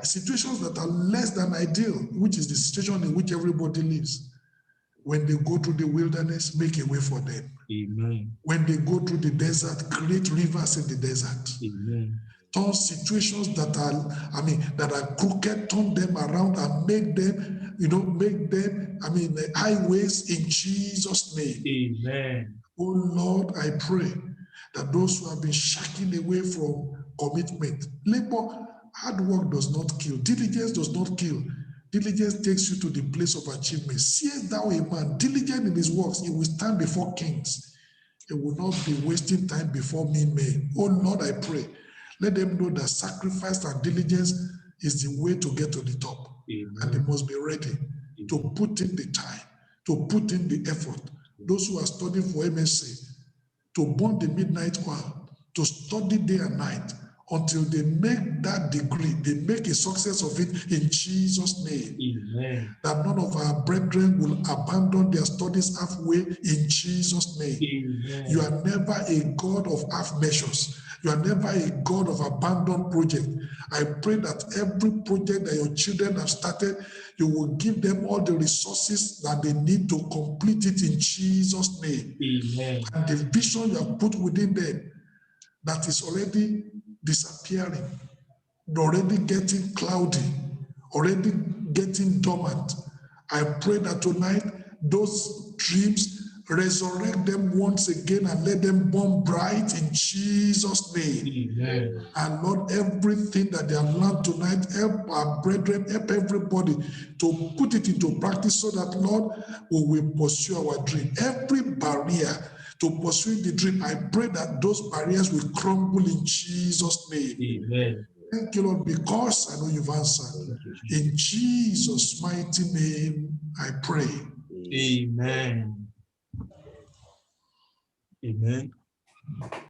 situations that are less than ideal, which is the situation in which everybody lives. When they go through the wilderness, make a way for them. Amen. When they go through the desert, create rivers in the desert. Amen. Turn situations that are crooked, turn them around and make them, highways in Jesus' name. Amen. Oh Lord, I pray that those who have been shacking away from commitment, labor, hard work does not kill, diligence does not kill. Diligence takes you to the place of achievement. Seest thou a man diligent in his works, he will stand before kings. He will not be wasting time before mean men. Oh Lord, I pray, let them know that sacrifice and diligence is the way to get to the top. Amen. And they must be ready to put in the time, to put in the effort. Those who are studying for MSc, to burn the midnight oil, to study day and night until they make that degree, they make a success of it in Jesus' name. Amen. That none of our brethren will abandon their studies halfway in Jesus' name. Amen. You are never a God of half measures. You are never a God of abandoned project. I pray that every project that your children have started, you will give them all the resources that they need to complete it in Jesus' name. Amen. And the vision you have put within them that is already disappearing, already getting cloudy, already getting dormant. I pray that tonight those dreams, resurrect them once again and let them burn bright in Jesus' name. Amen. And Lord, everything that they have learned tonight, help our brethren, help everybody to put it into practice so that, Lord, we will pursue our dream. Every barrier to pursuing the dream, I pray that those barriers will crumble in Jesus' name. Amen. Thank you, Lord, because I know you've answered. In Jesus' mighty name, I pray. Amen. Amen.